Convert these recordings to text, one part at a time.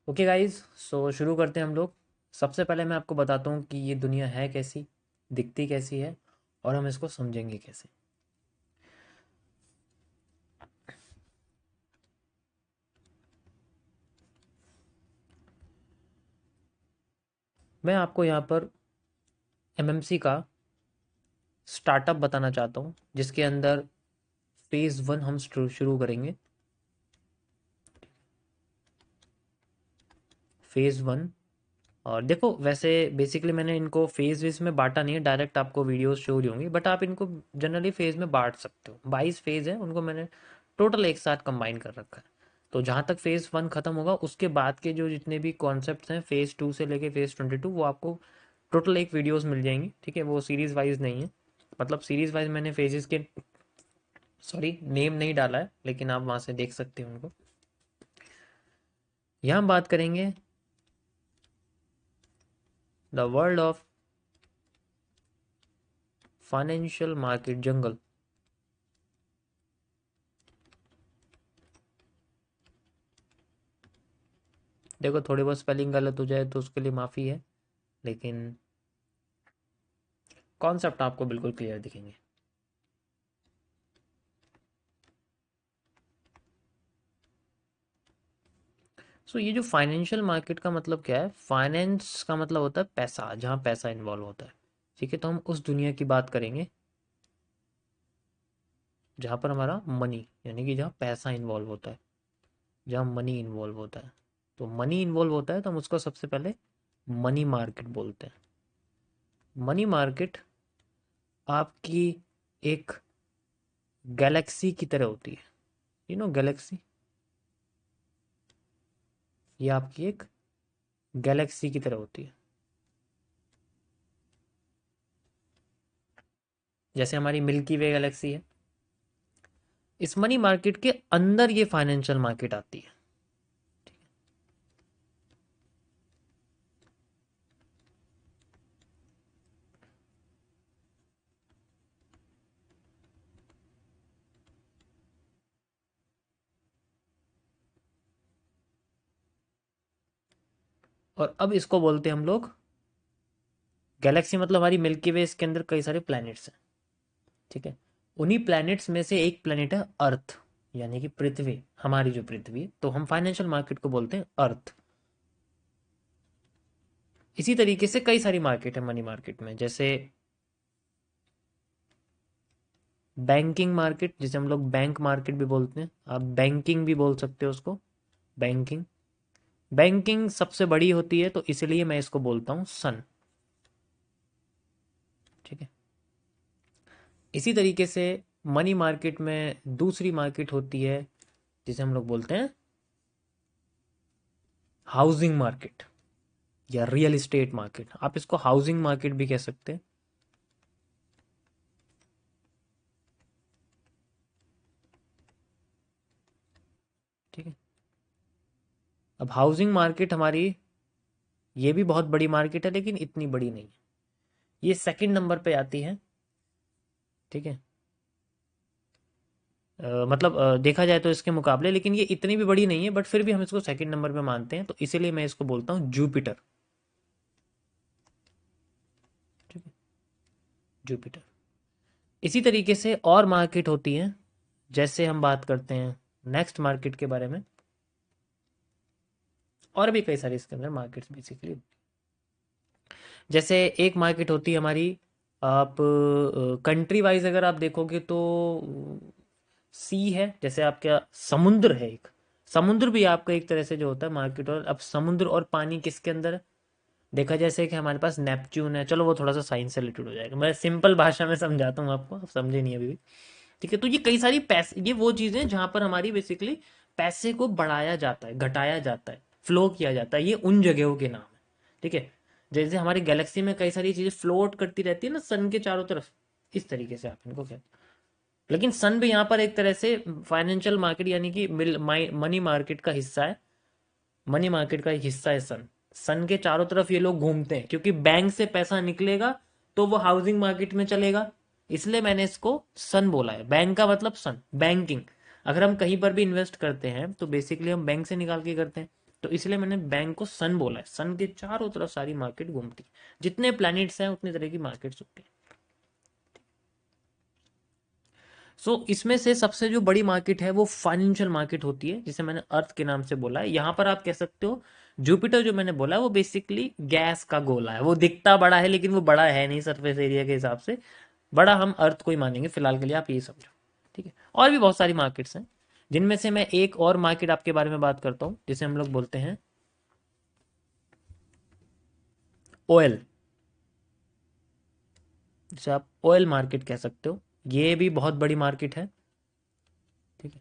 Okay guys, सो शुरू करते हैं हम लोग। सबसे पहले मैं आपको बताता हूँ कि ये दुनिया है कैसी, दिखती कैसी है, और हम इसको समझेंगे कैसे। मैं आपको यहाँ पर एमएमसी का स्टार्टअप बताना चाहता हूँ, जिसके अंदर फेज़ 1 हम शुरू करेंगे। फेज़ 1। और देखो, वैसे बेसिकली मैंने इनको फेज वेज में बांटा नहीं है, डायरेक्ट आपको वीडियोस शो हो रही होंगी, बट आप इनको जनरली फेज में बांट सकते हो। 22 फेज है, उनको मैंने टोटल एक साथ कंबाइन कर रखा है। तो जहाँ तक फेज़ 1 खत्म होगा, उसके बाद के जो जितने भी कॉन्सेप्ट्स हैं फेज़ 2 से लेके फेज़ 22, वो आपको टोटल एक वीडियोस मिल जाएंगी। ठीक है, वो सीरीज वाइज नहीं है। मतलब सीरीज वाइज मैंने फेजेस के, सॉरी, नेम नहीं डाला है, लेकिन आप वहाँ से देख सकते हो उनको। यहाँ हम बात करेंगे the world of financial market jungle. देखो, थोड़ी बहुत स्पेलिंग गलत हो जाए तो उसके लिए माफ़ी है, लेकिन कॉन्सेप्ट आपको बिल्कुल क्लियर दिखेंगे। सो ये जो फाइनेंशियल मार्केट का मतलब क्या है, फाइनेंस का मतलब होता है पैसा, जहाँ पैसा इन्वॉल्व होता है। ठीक है, तो हम उस दुनिया की बात करेंगे जहाँ पर हमारा मनी, यानी कि जहाँ पैसा इन्वॉल्व होता है, जहाँ मनी इन्वॉल्व होता है। तो मनी इन्वॉल्व होता है तो हम उसको सबसे पहले मनी मार्केट बोलते हैं। मनी मार्केट आपकी एक गैलेक्सी की तरह होती है। गैलेक्सी, ये आपकी एक गैलेक्सी की तरह होती है। जैसे हमारी मिल्की वे गैलेक्सी है, इस मनी मार्केट के अंदर ये फाइनेंशियल मार्केट आती है। और अब इसको बोलते हैं हम लोग गैलेक्सी, मतलब हमारी मिल्की वे, इसके अंदर कई सारे प्लैनेट्स हैं। ठीक है, उन्हीं प्लैनेट्स में से एक प्लैनेट है अर्थ, यानी कि पृथ्वी, हमारी जो पृथ्वी है, तो हम फाइनेंशियल मार्केट को बोलते हैं अर्थ। इसी तरीके से कई सारी मार्केट है मनी मार्केट में, जैसे बैंकिंग मार्केट, जिसे हम लोग बैंक मार्केट भी बोलते हैं, आप बैंकिंग भी बोल सकते हो उसको। बैंकिंग, बैंकिंग सबसे बड़ी होती है, तो इसलिए मैं इसको बोलता हूँ सन। ठीक है, इसी तरीके से मनी मार्केट में दूसरी मार्केट होती है, जिसे हम लोग बोलते हैं हाउसिंग मार्केट या रियल एस्टेट मार्केट। आप इसको हाउसिंग मार्केट भी कह सकते हैं। ठीक है, अब हाउसिंग मार्केट हमारी, ये भी बहुत बड़ी मार्केट है, लेकिन इतनी बड़ी नहीं है, ये सेकंड नंबर पे आती है। ठीक है, मतलब देखा जाए तो इसके मुकाबले, लेकिन ये इतनी भी बड़ी नहीं है, बट फिर भी हम इसको सेकंड नंबर पे मानते हैं, तो इसीलिए मैं इसको बोलता हूँ जुपिटर। ठीक है, जुपिटर। इसी तरीके से और मार्केट होती है, जैसे हम बात करते हैं नेक्स्ट मार्केट के बारे में। और भी कई सारी इसके अंदर मार्केट्स बेसिकली, जैसे एक मार्केट होती है हमारी, आप कंट्री वाइज अगर आप देखोगे तो सी है, जैसे आपका समुद्र है एक, समुद्र भी आपका एक तरह से जो होता है मार्केट। और अब समुद्र और पानी किसके अंदर है, देखा जैसे कि हमारे पास नेपच्यून है। चलो वो थोड़ा सा साइंस से रिलेटेड हो जाएगा, मैं सिंपल भाषा में समझाता हूँ आपको, आप समझे नहीं अभी भी। ठीक है, तो ये कई सारी पैसे, ये वो चीजें जहां पर हमारी बेसिकली पैसे को बढ़ाया जाता है, घटाया जाता है, फ्लो किया जाता है, ये उन जगहों के नाम है। ठीक है, जैसे हमारी गैलेक्सी में कई सारी चीजें फ्लोट करती रहती है ना सन के चारों तरफ, इस तरीके से आप इनको कहते हैं। लेकिन सन भी यहाँ पर एक तरह से फाइनेंशियल मार्केट, यानी कि मनी मार्केट का हिस्सा है। मनी मार्केट का एक हिस्सा है सन। सन के चारों तरफ ये लोग घूमते हैं, क्योंकि बैंक से पैसा निकलेगा तो वो हाउसिंग मार्केट में चलेगा, इसलिए मैंने इसको सन बोला है। बैंक का मतलब सन, बैंकिंग। अगर हम कहीं पर भी इन्वेस्ट करते हैं तो बेसिकली हम बैंक से निकाल के करते हैं। तो इसलिए मैंने बैंक को सन बोला है। सन के चारों तरफ सारी मार्केट घूमती है, जितने प्लैनेट्स हैं उतनी तरह की मार्केट्स होती है। सो इसमें से सबसे जो बड़ी मार्केट है वो फाइनेंशियल मार्केट होती है, जिसे मैंने अर्थ के नाम से बोला है। यहाँ पर आप कह सकते हो जुपिटर जो मैंने बोला है वो बेसिकली गैस का गोला है। वो दिखता बड़ा है लेकिन वो बड़ा है नहीं सरफेस एरिया के हिसाब से। बड़ा हम अर्थ को ही मानेंगे फिलहाल के लिए, आप ये समझो। ठीक है, और भी बहुत सारी मार्केट्स हैं, जिनमें से मैं एक और मार्केट आपके बारे में बात करता हूँ, जिसे हम लोग बोलते हैं ऑयल। जिसे आप ऑयल मार्केट कह सकते हो। ये भी बहुत बड़ी मार्केट है। ठीक है,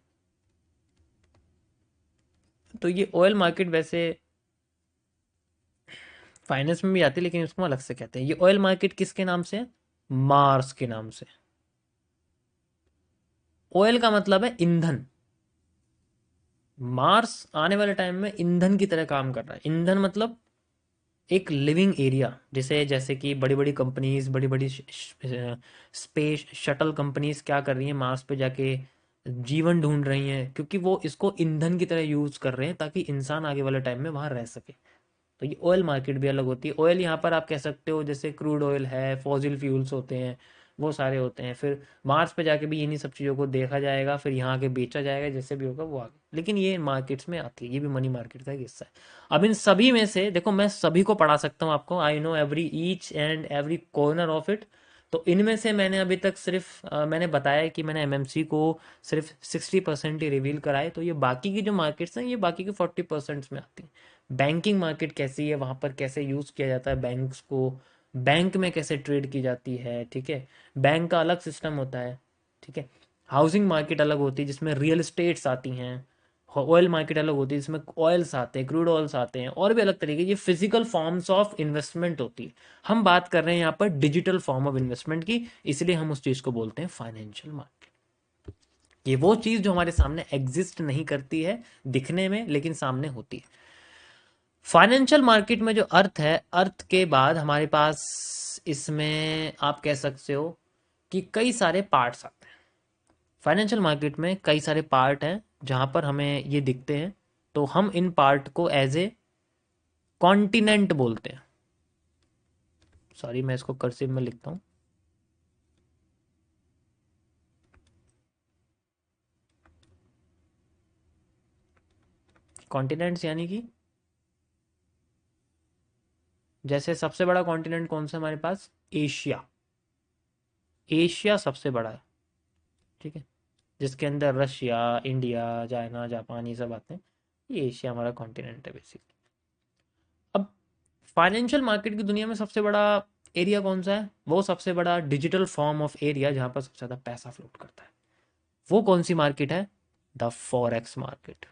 तो ये ऑयल मार्केट वैसे फाइनेंस में भी आती है, लेकिन इसको अलग से कहते हैं। ये ऑयल मार्केट किसके नाम से है? मार्स के नाम से। ऑयल का मतलब है ईंधन। मार्स आने वाले टाइम में ईंधन की तरह काम कर रहा है। ईंधन मतलब एक लिविंग एरिया, जैसे जैसे कि बड़ी बड़ी कंपनीज, बड़ी बड़ी स्पेस शटल कंपनीज क्या कर रही हैं, मार्स पे जाके जीवन ढूंढ रही हैं, क्योंकि वो इसको ईंधन की तरह यूज कर रहे हैं ताकि इंसान आगे वाले टाइम में वहां रह सके। तो ये ऑयल मार्केट भी अलग होती है। ऑयल यहाँ पर आप कह सकते हो जैसे क्रूड ऑयल है, फॉसिल फ्यूल्स होते हैं, वो सारे होते हैं। फिर मार्स पे जाके भी इन्हीं सब चीज़ों को देखा जाएगा, फिर यहाँ आके बेचा जाएगा, जैसे भी होगा वो आगे। लेकिन ये मार्केट्स में आती है, ये भी मनी मार्केट का एक हिस्सा है। अब इन सभी में से देखो, मैं सभी को पढ़ा सकता हूँ आपको, I know every each and every corner of it. तो इनमें से मैंने अभी तक सिर्फ मैंने बताया कि मैंने एमएमसी को सिर्फ 60% ही रिवील कराए। तो ये बाकी की जो मार्केट्स हैं ये बाकी के 40% में आती हैं। बैंकिंग मार्केट कैसी है, वहाँ पर कैसे यूज़ किया जाता है बैंक्स को, बैंक में कैसे ट्रेड की जाती है। ठीक है, बैंक का अलग सिस्टम होता है। ठीक है, हाउसिंग मार्केट अलग होती है जिसमें रियल एस्टेट्स आती हैं। ऑयल मार्केट अलग होती है जिसमें ऑयल्स आते हैं, क्रूड ऑयल्स आते हैं, और भी अलग तरीके। ये फिजिकल फॉर्म्स ऑफ इन्वेस्टमेंट होती है। हम बात कर रहे हैं यहाँ पर डिजिटल फॉर्म ऑफ इन्वेस्टमेंट की, इसलिए हम उस चीज़ को बोलते हैं फाइनेंशियल मार्केट। ये वो चीज़ जो हमारे सामने एग्जिस्ट नहीं करती है दिखने में, लेकिन सामने होती है। फाइनेंशियल मार्केट में जो अर्थ है, अर्थ के बाद हमारे पास इसमें आप कह सकते हो कि कई सारे पार्ट्स आते हैं। फाइनेंशियल मार्केट में कई सारे पार्ट हैं जहां पर हमें ये दिखते हैं। तो हम इन पार्ट को एज ए कॉन्टिनेंट बोलते हैं। सॉरी, मैं इसको कर्सिव में लिखता हूँ। कॉन्टिनेंट्स यानी कि जैसे सबसे बड़ा कॉन्टिनेंट कौन सा है हमारे पास? एशिया। एशिया सबसे बड़ा है। ठीक है, जिसके अंदर रशिया, इंडिया, चाइना, जापान ये सब आते हैं। ये एशिया हमारा कॉन्टिनेंट है बेसिकली। अब फाइनेंशियल मार्केट की दुनिया में सबसे बड़ा एरिया कौन सा है? वो सबसे बड़ा डिजिटल फॉर्म ऑफ एरिया जहां पर सबसे ज्यादा पैसा फ्लोट करता है, वो कौन सी मार्केट है? द फॉरेक्स मार्केट,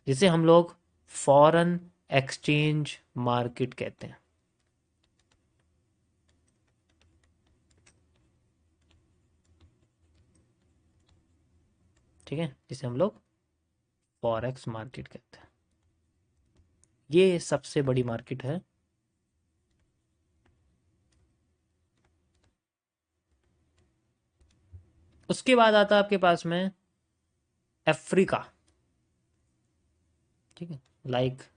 जिसे हम लोग फॉरेन एक्सचेंज मार्केट कहते हैं। ठीक है, जिसे हम लोग फॉरेक्स मार्केट कहते हैं। ये सबसे बड़ी मार्केट है। उसके बाद आता है आपके पास में अफ्रीका। ठीक है,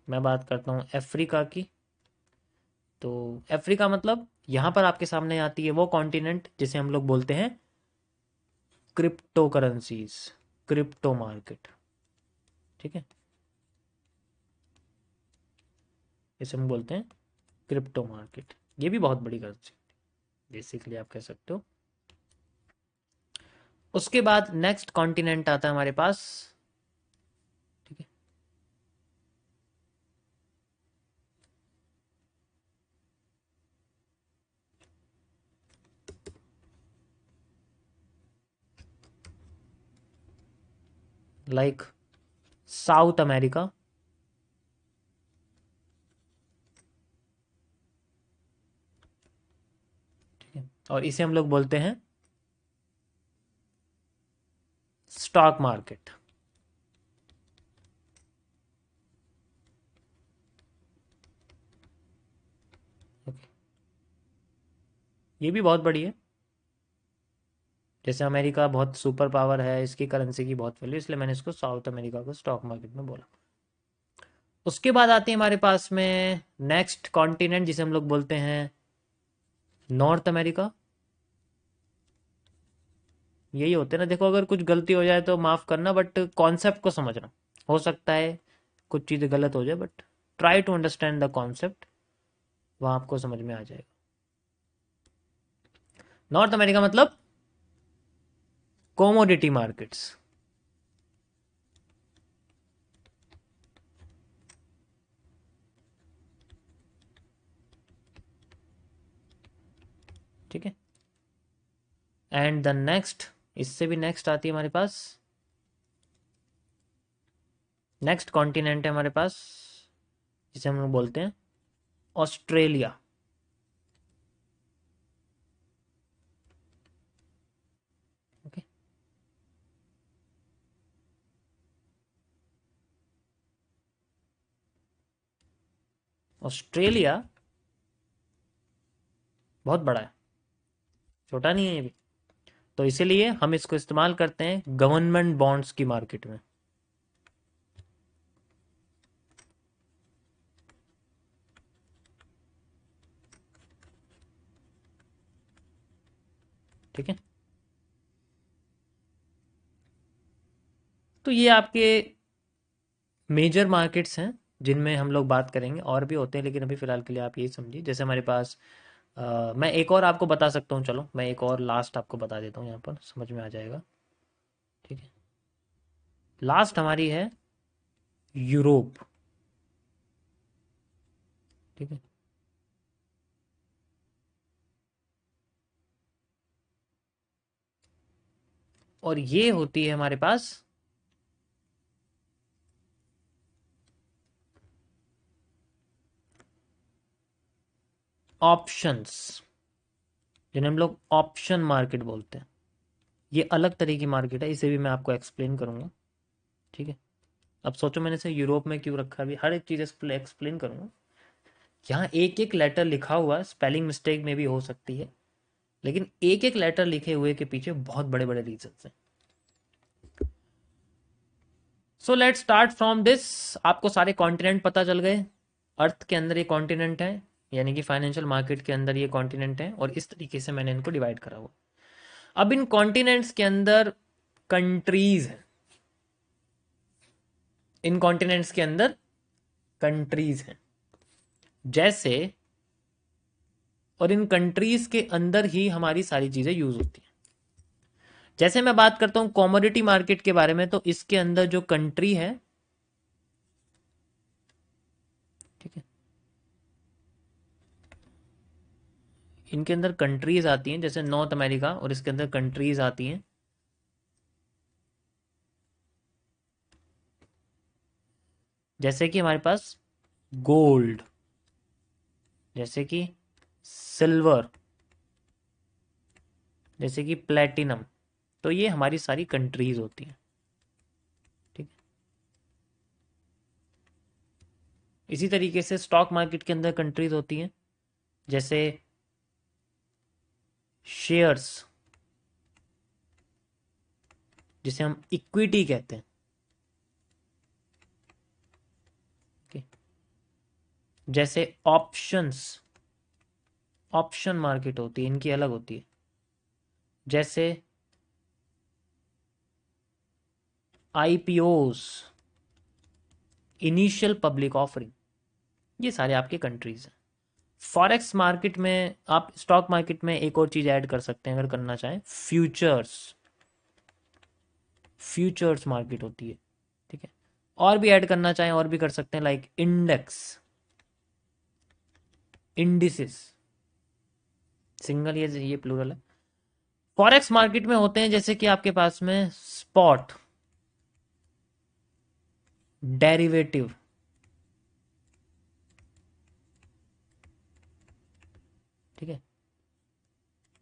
मैं बात करता हूँ अफ्रीका की। तो अफ्रीका मतलब यहाँ पर आपके सामने आती है वो कॉन्टिनेंट जिसे हम लोग बोलते हैं क्रिप्टो करेंसीज, क्रिप्टो मार्केट। ठीक है, इसे हम बोलते हैं क्रिप्टो मार्केट। ये भी बहुत बड़ी करेंसी बेसिकली आप कह सकते हो। उसके बाद नेक्स्ट कॉन्टिनेंट आता है हमारे पास। ठीक है, लाइक साउथ अमेरिका। ठीक है, और इसे हम लोग बोलते हैं स्टॉक मार्केट। ओके, ये भी बहुत बड़ी है। जैसे अमेरिका बहुत सुपर पावर है, इसकी करेंसी की बहुत वैल्यू, इसलिए मैंने इसको साउथ अमेरिका को स्टॉक मार्केट में बोला। उसके बाद आती है हमारे पास में नेक्स्ट कॉन्टिनेंट जिसे हम लोग बोलते हैं नॉर्थ अमेरिका। यही होते हैं ना, देखो अगर कुछ गलती हो जाए तो माफ करना, बट कॉन्सेप्ट को समझना। हो सकता है कुछ चीज़ें गलत हो जाए, but try to understand the concept, वहाँ आपको समझ में आ जाएगा। नॉर्थ अमेरिका मतलब कोमोडिटी मार्केट्स। ठीक है। एंड द नेक्स्ट, इससे भी नेक्स्ट आती है हमारे पास, नेक्स्ट कॉन्टिनेंट है हमारे पास जिसे हम लोग बोलते हैं ऑस्ट्रेलिया। ओके। ऑस्ट्रेलिया बहुत बड़ा है, छोटा नहीं है ये भी। तो इसीलिए हम इसको इस्तेमाल करते हैं गवर्नमेंट बॉन्ड्स की मार्केट में। ठीक है। तो ये आपके मेजर मार्केट्स हैं जिनमें हम लोग बात करेंगे, और भी होते हैं लेकिन अभी फिलहाल के लिए आप यही समझिए। जैसे हमारे पास मैं एक और आपको बता सकता हूँ, चलो मैं एक और लास्ट आपको बता देता हूँ, यहाँ पर समझ में आ जाएगा। ठीक है। लास्ट हमारी है यूरोप। ठीक है। और ये होती है हमारे पास ऑप्शंस, जिन्हें हम लोग ऑप्शन मार्केट बोलते हैं। ये अलग तरह की मार्केट है, इसे भी मैं आपको एक्सप्लेन करूंगा। ठीक है। अब सोचो मैंने इसे यूरोप में क्यों रखा, अभी हर एक चीज़ एक्सप्लेन करूंगा। यहाँ एक एक लेटर लिखा हुआ, स्पेलिंग मिस्टेक में भी हो सकती है, लेकिन एक एक लेटर लिखे हुए के पीछे बहुत बड़े बड़े रीजन हैं। So let start from this. आपको सारे कॉन्टिनेंट पता चल गए। अर्थ के अंदर ये कॉन्टिनेंट है, यानी कि फाइनेंशियल मार्केट के अंदर ये कॉन्टिनेंट है, और इस तरीके से मैंने इनको डिवाइड करा हुआ। अब इन कॉन्टिनेंट्स के अंदर कंट्रीज हैं, इन कॉन्टिनेंट्स के अंदर कंट्रीज हैं जैसे, और इन कंट्रीज के अंदर ही हमारी सारी चीजें यूज होती हैं। जैसे मैं बात करता हूं कॉमोडिटी मार्केट के बारे में, तो इसके अंदर जो कंट्री है, ठीक है, इनके अंदर कंट्रीज आती हैं, जैसे नॉर्थ अमेरिका, और इसके अंदर कंट्रीज आती हैं जैसे कि हमारे पास गोल्ड, जैसे कि सिल्वर, जैसे कि प्लेटिनम। तो ये हमारी सारी कंट्रीज होती हैं। ठीक है। इसी तरीके से स्टॉक मार्केट के अंदर कंट्रीज होती हैं, जैसे शेयर्स, जिसे हम इक्विटी कहते हैं। Okay? जैसे ऑप्शंस, ऑप्शन मार्केट होती है, इनकी अलग होती है। जैसे आईपीओस, इनिशियल पब्लिक ऑफरिंग, ये सारे आपके कंट्रीज हैं। फॉरेक्स मार्केट में, आप स्टॉक मार्केट में एक और चीज ऐड कर सकते हैं अगर करना चाहें, फ्यूचर्स, फ्यूचर्स मार्केट होती है। ठीक है। और भी ऐड करना चाहें और भी कर सकते हैं, लाइक इंडेक्स, इंडिसेस, सिंगल ये प्लूरल है। फॉरेक्स मार्केट में होते हैं जैसे कि आपके पास में स्पॉट, डेरिवेटिव, ठीक है,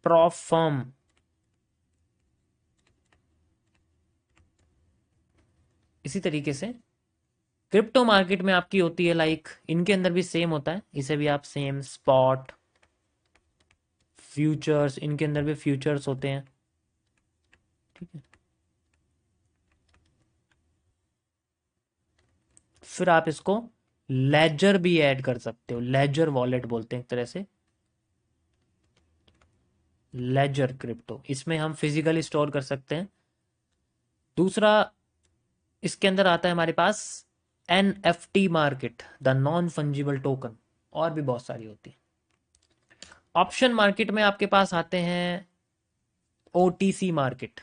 प्रोफर्म। इसी तरीके से क्रिप्टो मार्केट में आपकी होती है, लाइक इनके अंदर भी सेम होता है, इसे भी आप सेम स्पॉट, फ्यूचर्स, इनके अंदर भी फ्यूचर्स होते हैं। ठीक है। फिर आप इसको लेजर भी ऐड कर सकते हो, लेजर वॉलेट बोलते हैं एक तरह से, लेजर क्रिप्टो, इसमें हम फिजिकली स्टोर कर सकते हैं। दूसरा इसके अंदर आता है हमारे पास NFT market, the non fungible token, और भी बहुत सारी होती है। ऑप्शन मार्केट में आपके पास आते हैं OTC market,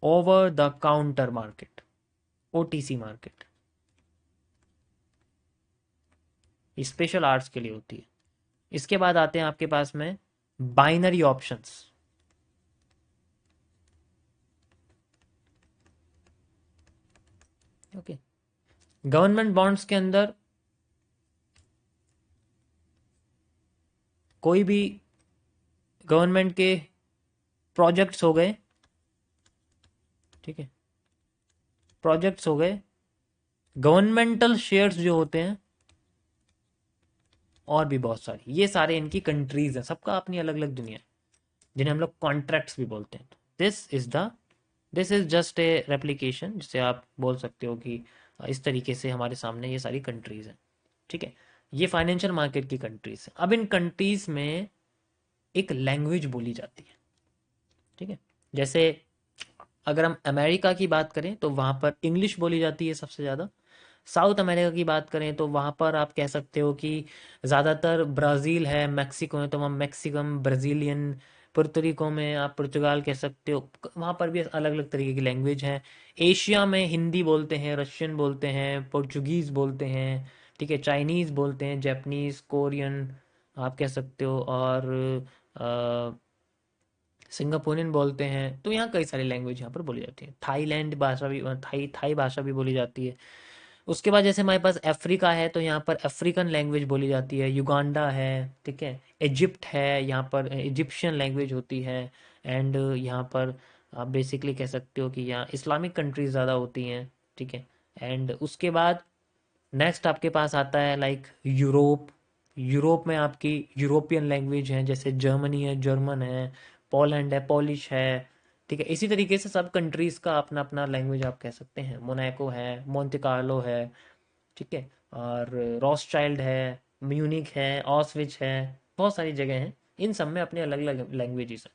over the counter market, OTC market special arts के लिए होती है। इसके बाद आते हैं आपके पास में binary options. Okay, government bonds के अंदर कोई भी गवर्नमेंट के प्रोजेक्ट्स हो गए, ठीक है, प्रोजेक्ट्स हो गए, गवर्नमेंटल शेयर्स जो होते हैं, और भी बहुत सारी, ये सारे इनकी कंट्रीज हैं, सबका अपनी अलग अलग दुनिया है, जिन्हें हम लोग कॉन्ट्रैक्ट्स भी बोलते हैं। This is just a replication, जिसे आप बोल सकते हो कि इस तरीके से हमारे सामने ये सारी कंट्रीज हैं, ठीक है। ये फाइनेंशियल मार्केट की कंट्रीज हैं। अब इन कंट्रीज में एक लैंग्वेज बोली जाती है, ठीक है। जैसे अगर हम अमेरिका की बात करें तो वहाँ पर इंग्लिश बोली जाती है सबसे ज़्यादा। साउथ अमेरिका की बात करें तो वहाँ पर आप कह सकते हो कि ज़्यादातर ब्राज़ील है, मैक्सिको है तो वहाँ मैक्सिकम, ब्राज़ीलियन, पुर्तरिको में आप पुर्तगाल कह सकते हो, वहाँ पर भी अलग अलग तरीके की लैंग्वेज हैं। एशिया में हिंदी बोलते हैं, रशियन बोलते हैं, पोर्चुगीज़ बोलते हैं, ठीक है, चाइनीज़ बोलते हैं, जापानीज़, कोरियन आप कह सकते हो, और सिंगापुरियन बोलते हैं। तो यहाँ कई सारी लैंग्वेज यहाँ पर बोली जाती है। थाईलैंड भाषा भी, थाई थाई भाषा भी बोली जाती है। उसके बाद जैसे हमारे पास अफ्रीका है तो यहाँ पर अफ्रीकन लैंग्वेज बोली जाती है। युगांडा है, ठीक है, इजिप्ट है, यहाँ पर इजिप्शियन लैंग्वेज होती है। एंड यहाँ पर आप बेसिकली कह सकते हो कि यहाँ इस्लामिक कंट्रीज ज़्यादा होती हैं, ठीक है। एंड उसके बाद नेक्स्ट आपके पास आता है लाइक यूरोप। यूरोप में आपकी यूरोपियन लैंग्वेज है, जैसे जर्मनी है, जर्मन है, पोलैंड है, पॉलिश है, ठीक है। इसी तरीके से सब कंट्रीज का अपना अपना लैंग्वेज आप कह सकते हैं। मोनाको है, मोंटे कार्लो है, ठीक है, और रॉसचाइल्ड है, म्यूनिक है, ऑसविच है, बहुत सारी जगह हैं। इन सब में अपने अलग अलग लैंग्वेजेस हैं।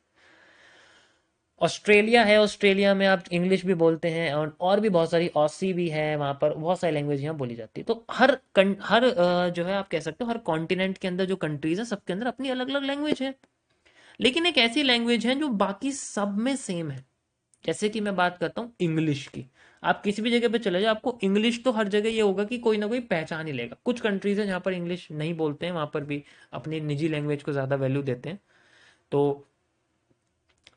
ऑस्ट्रेलिया है, ऑस्ट्रेलिया में आप इंग्लिश भी बोलते हैं, और भी बहुत सारी, ऑसी भी है, वहाँ पर बहुत सारी लैंग्वेज यहाँ बोली जाती है। तो हर जो है आप कह सकते हो हर कॉन्टिनेंट के अंदर जो कंट्रीज है सबके अंदर अपनी अलग अलग लैंग्वेज है। लेकिन एक ऐसी लैंग्वेज है जो बाकी सब में सेम है। जैसे कि मैं बात करता हूँ इंग्लिश की, आप किसी भी जगह पे चले जाओ आपको इंग्लिश तो हर जगह ये होगा कि कोई ना कोई पहचान ही लेगा। कुछ कंट्रीज है जहाँ पर इंग्लिश नहीं बोलते हैं, वहाँ पर भी अपनी निजी लैंग्वेज को ज़्यादा वैल्यू देते हैं। तो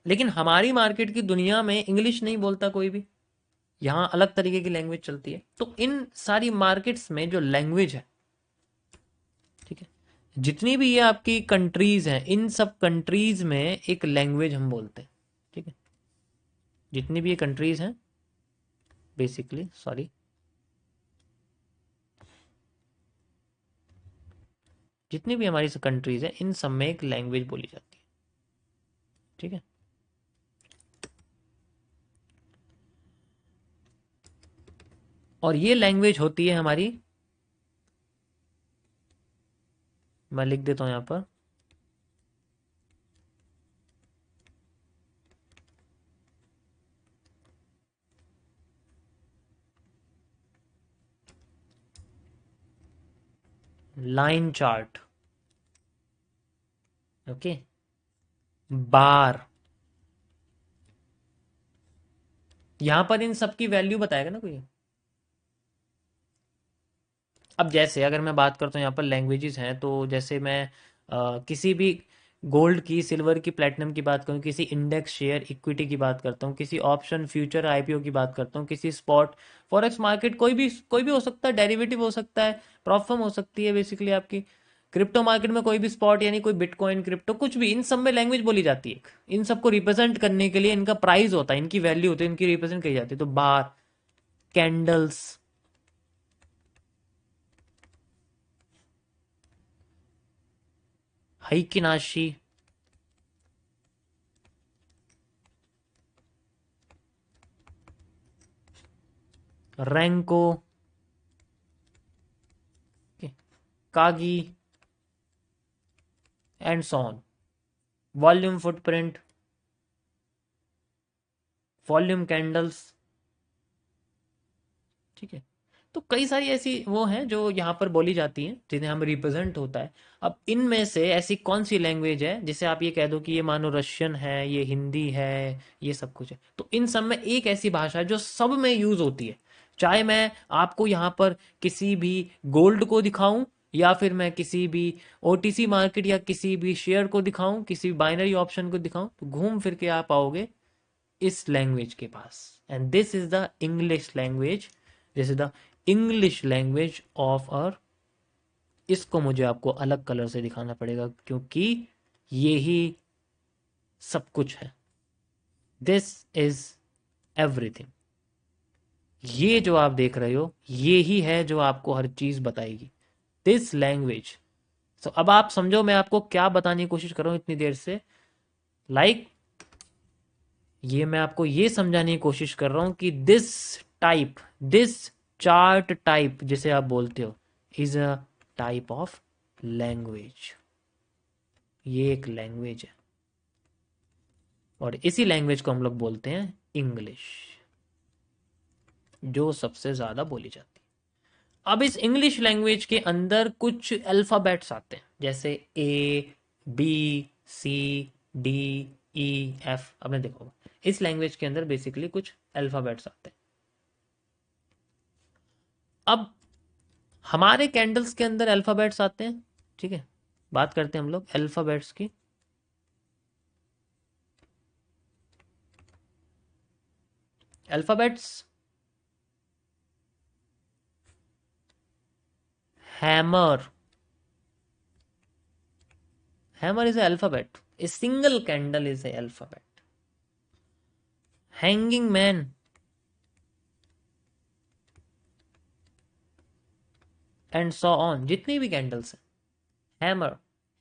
लेकिन हमारी मार्केट की दुनिया में इंग्लिश नहीं बोलता कोई भी, यहाँ अलग तरीके की लैंग्वेज चलती है। तो इन सारी मार्केट्स में जो लैंग्वेज है, ठीक है, जितनी भी ये आपकी कंट्रीज हैं, इन सब कंट्रीज में एक लैंग्वेज हम बोलते हैं, ठीक है। जितनी भी ये कंट्रीज हैं बेसिकली, सॉरी, जितनी भी हमारी कंट्रीज है इन सब में एक लैंग्वेज बोली जाती है, ठीक है। और ये लैंग्वेज होती है हमारी, मैं लिख देता हूं यहां पर, लाइन चार्ट, ओके, बार, यहां पर इन सब की वैल्यू बताएगा ना कोई। अब जैसे अगर मैं बात करता हूँ यहाँ पर लैंग्वेजेस हैं, तो जैसे मैं किसी भी गोल्ड की, सिल्वर की, प्लेटिनम की बात करूँ, किसी इंडेक्स शेयर इक्विटी की बात करता हूँ, किसी ऑप्शन फ्यूचर आईपीओ की बात करता हूँ, किसी स्पॉट फॉरेक्स मार्केट, कोई भी हो सकता है, डेरिवेटिव हो सकता है, प्रॉप फर्म हो सकती है बेसिकली आपकी, क्रिप्टो मार्केट में कोई भी स्पॉट, यानी कोई बिटकॉइन, क्रिप्टो, कुछ भी, इन सब में लैंग्वेज बोली जाती है। इन सबको रिप्रेजेंट करने के लिए इनका प्राइस होता है, इनकी वैल्यू होती है, इनकी रिप्रेजेंट की जाती है। तो bar, candles, heikin ashi, renko, kagi and so on, volume footprint, volume candles, ठीक है। तो कई सारी ऐसी वो हैं जो यहाँ पर बोली जाती हैं जिन्हें हम रिप्रेजेंट होता है। अब इनमें से ऐसी कौन सी लैंग्वेज है जिसे आप ये कह दो कि ये मानो रशियन है, ये हिंदी है, ये सब कुछ है। तो इन सब में एक ऐसी भाषा है जो सब में यूज होती है। चाहे मैं आपको यहाँ पर किसी भी गोल्ड को दिखाऊं, या फिर मैं किसी भी ओटीसी मार्केट या किसी भी शेयर को दिखाऊं, किसी बाइनरी ऑप्शन को दिखाऊं, तो घूम फिर के आप आओगे इस लैंग्वेज के पास। And this is the English language, this is the English language of our. इसको मुझे आपको अलग कलर से दिखाना पड़ेगा क्योंकि ये ही सब कुछ है। This is everything. ये जो आप देख रहे हो ये ही है जो आपको हर चीज बताएगी, दिस लैंग्वेज। सो अब आप समझो मैं आपको क्या बताने की कोशिश कर रहा हूं इतनी देर से। लाइक ये मैं आपको ये समझाने की कोशिश कर रहा हूं कि this type, this chart type जिसे आप बोलते हो, is a type of language. ये एक लैंग्वेज है और इसी लैंग्वेज को हम लोग बोलते हैं इंग्लिश, जो सबसे ज्यादा बोली जाती है। अब इस इंग्लिश लैंग्वेज के अंदर कुछ अल्फाबेट्स आते हैं, जैसे ए, बी, सी, डी, ई, एफ। आपने देखा होगा इस लैंग्वेज के अंदर बेसिकली कुछ अल्फाबेट्स आते हैं। अब हमारे कैंडल्स के अंदर अल्फाबेट्स आते हैं, ठीक है। बात करते हैं हम लोग अल्फाबेट्स की। Alphabets, hammer, hammer is alphabet, a single candle is a alphabet. Hanging man, and so on, जितनी भी कैंडल्स हैं, hammer,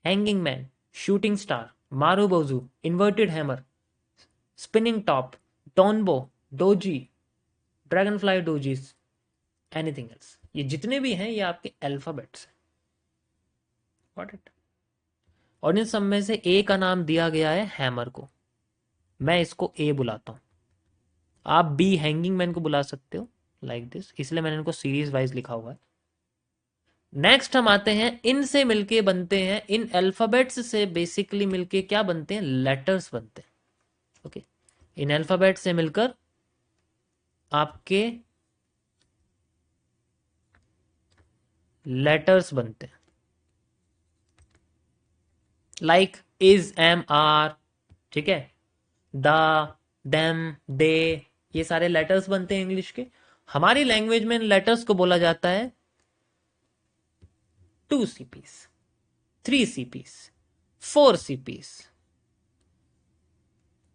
hanging man, shooting star, marubozu, inverted hammer, spinning top, डॉनबो, doji, dragon fly dojis, anything else, ये जितने भी हैं ये आपके अल्फाबेट्स हैं। Got it. और इन सब में से ए का नाम दिया गया है हैमर को, मैं इसको ए बुलाता हूं। आप बी हैंगिंग मैन को बुला सकते हो लाइक दिस, इसलिए मैंने इनको सीरीज वाइज लिखा हुआ है। नेक्स्ट हम आते हैं, इनसे मिलके बनते हैं, इन अल्फाबेट्स से बेसिकली मिलके क्या बनते हैं, लेटर्स बनते हैं। ओके, इन अल्फाबेट से मिलकर आपके लेटर्स बनते हैं। लाइक इज, एम, आर, ठीक है, द, देम, दे, ये सारे लेटर्स बनते हैं इंग्लिश के। हमारी लैंग्वेज में इन लेटर्स को बोला जाता है 2 CPs, 3 CPs, 4 CPs,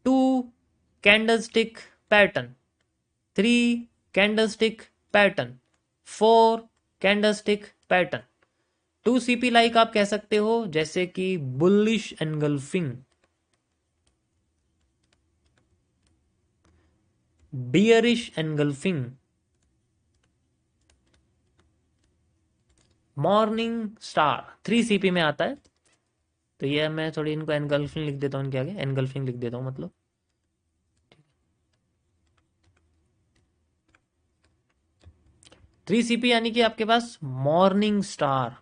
2 candlestick pattern, 3 candlestick pattern, 4 candlestick pattern. 2 CP like आप कह सकते हो जैसे कि bullish engulfing, bearish engulfing, morning star 3 CP में आता है। तो ये मैं थोड़ी इनको एनगल्फिंग लिख देता हूँ, इनके आगे एनगल्फिंग लिख देता हूँ मतलब। 3 CP यानी कि आपके पास मॉर्निंग स्टार।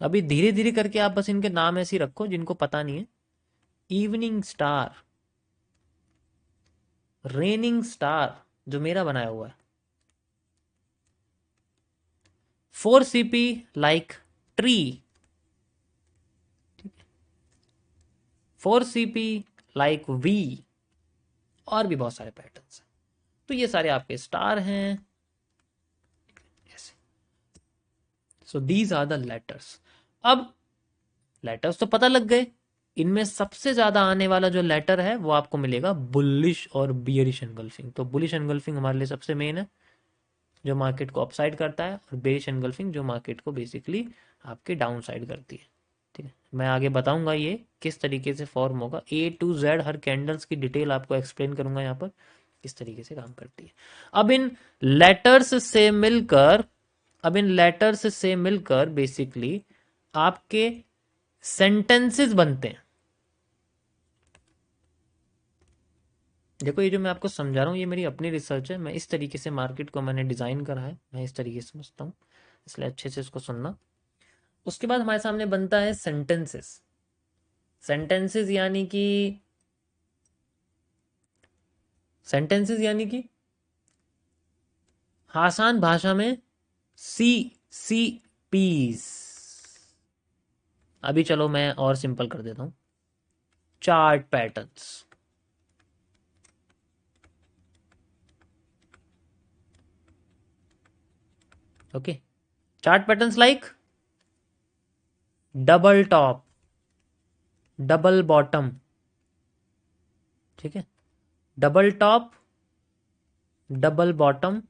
अभी धीरे धीरे करके आप बस इनके नाम ऐसे ही रखो जिनको पता नहीं है। इवनिंग स्टार, रेनिंग स्टार जो मेरा बनाया हुआ है, 4 CP like tree, 4 CP like V, और भी बहुत सारे पैटर्न्स हैं। तो ये सारे आपके स्टार हैं ऐसे। So these are the letters. अब लेटर्स तो पता लग गए, इनमें सबसे ज्यादा आने वाला जो लेटर है वो आपको मिलेगा बुलिश और बियरिश एनगल्फिंग। तो बुलिश एनगल्फिंग हमारे लिए सबसे मेन है, जो मार्केट को अपसाइड करता है, और बेरिश एनगल्फिंग जो मार्केट को बेसिकली आपके डाउन साइड करती है। ठीक है, मैं आगे बताऊंगा ये किस तरीके से फॉर्म होगा, A to Z her candles की डिटेल आपको एक्सप्लेन करूंगा यहाँ पर किस तरीके से काम करती है। अब इन लेटर्स से मिलकर अब इन लेटर्स से मिलकर बेसिकली आपके सेंटेंसेस बनते हैं। देखो ये जो मैं आपको समझा रहा हूँ ये मेरी अपनी रिसर्च है, मैं इस तरीके से मार्केट को मैंने डिज़ाइन करा है, मैं इस तरीके से समझता हूँ, इसलिए अच्छे से इसको सुनना। उसके बाद हमारे सामने बनता है सेंटेंसेस। सेंटेंसेस यानी कि सेंटेंसेस यानी कि आसान भाषा में सी सी पीस। अभी चलो मैं और सिंपल कर देता हूँ, chart patterns. Okay, chart patterns like double top, double bottom, ठीक है, double top, double bottom,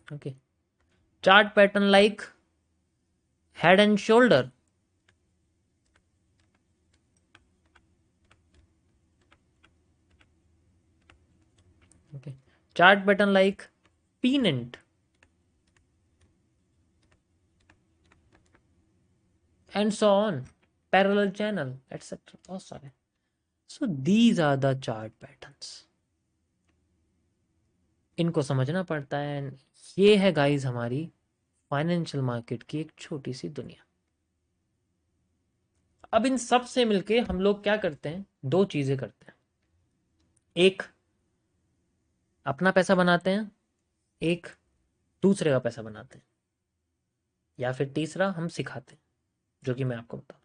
okay, chart pattern like head and shoulder, okay, chart pattern like pennant and so on, parallel channel etcetera, बहुत सारे। So these are the chart patterns, इनको समझना पड़ता है। ये है गाइस हमारी फाइनेंशियल मार्केट की एक छोटी सी दुनिया। अब इन सब से मिलके हम लोग क्या करते हैं, दो चीजें करते हैं। एक, अपना पैसा बनाते हैं, एक दूसरे का पैसा बनाते हैं, या फिर तीसरा हम सिखाते हैं, जो कि मैं आपको बताऊं।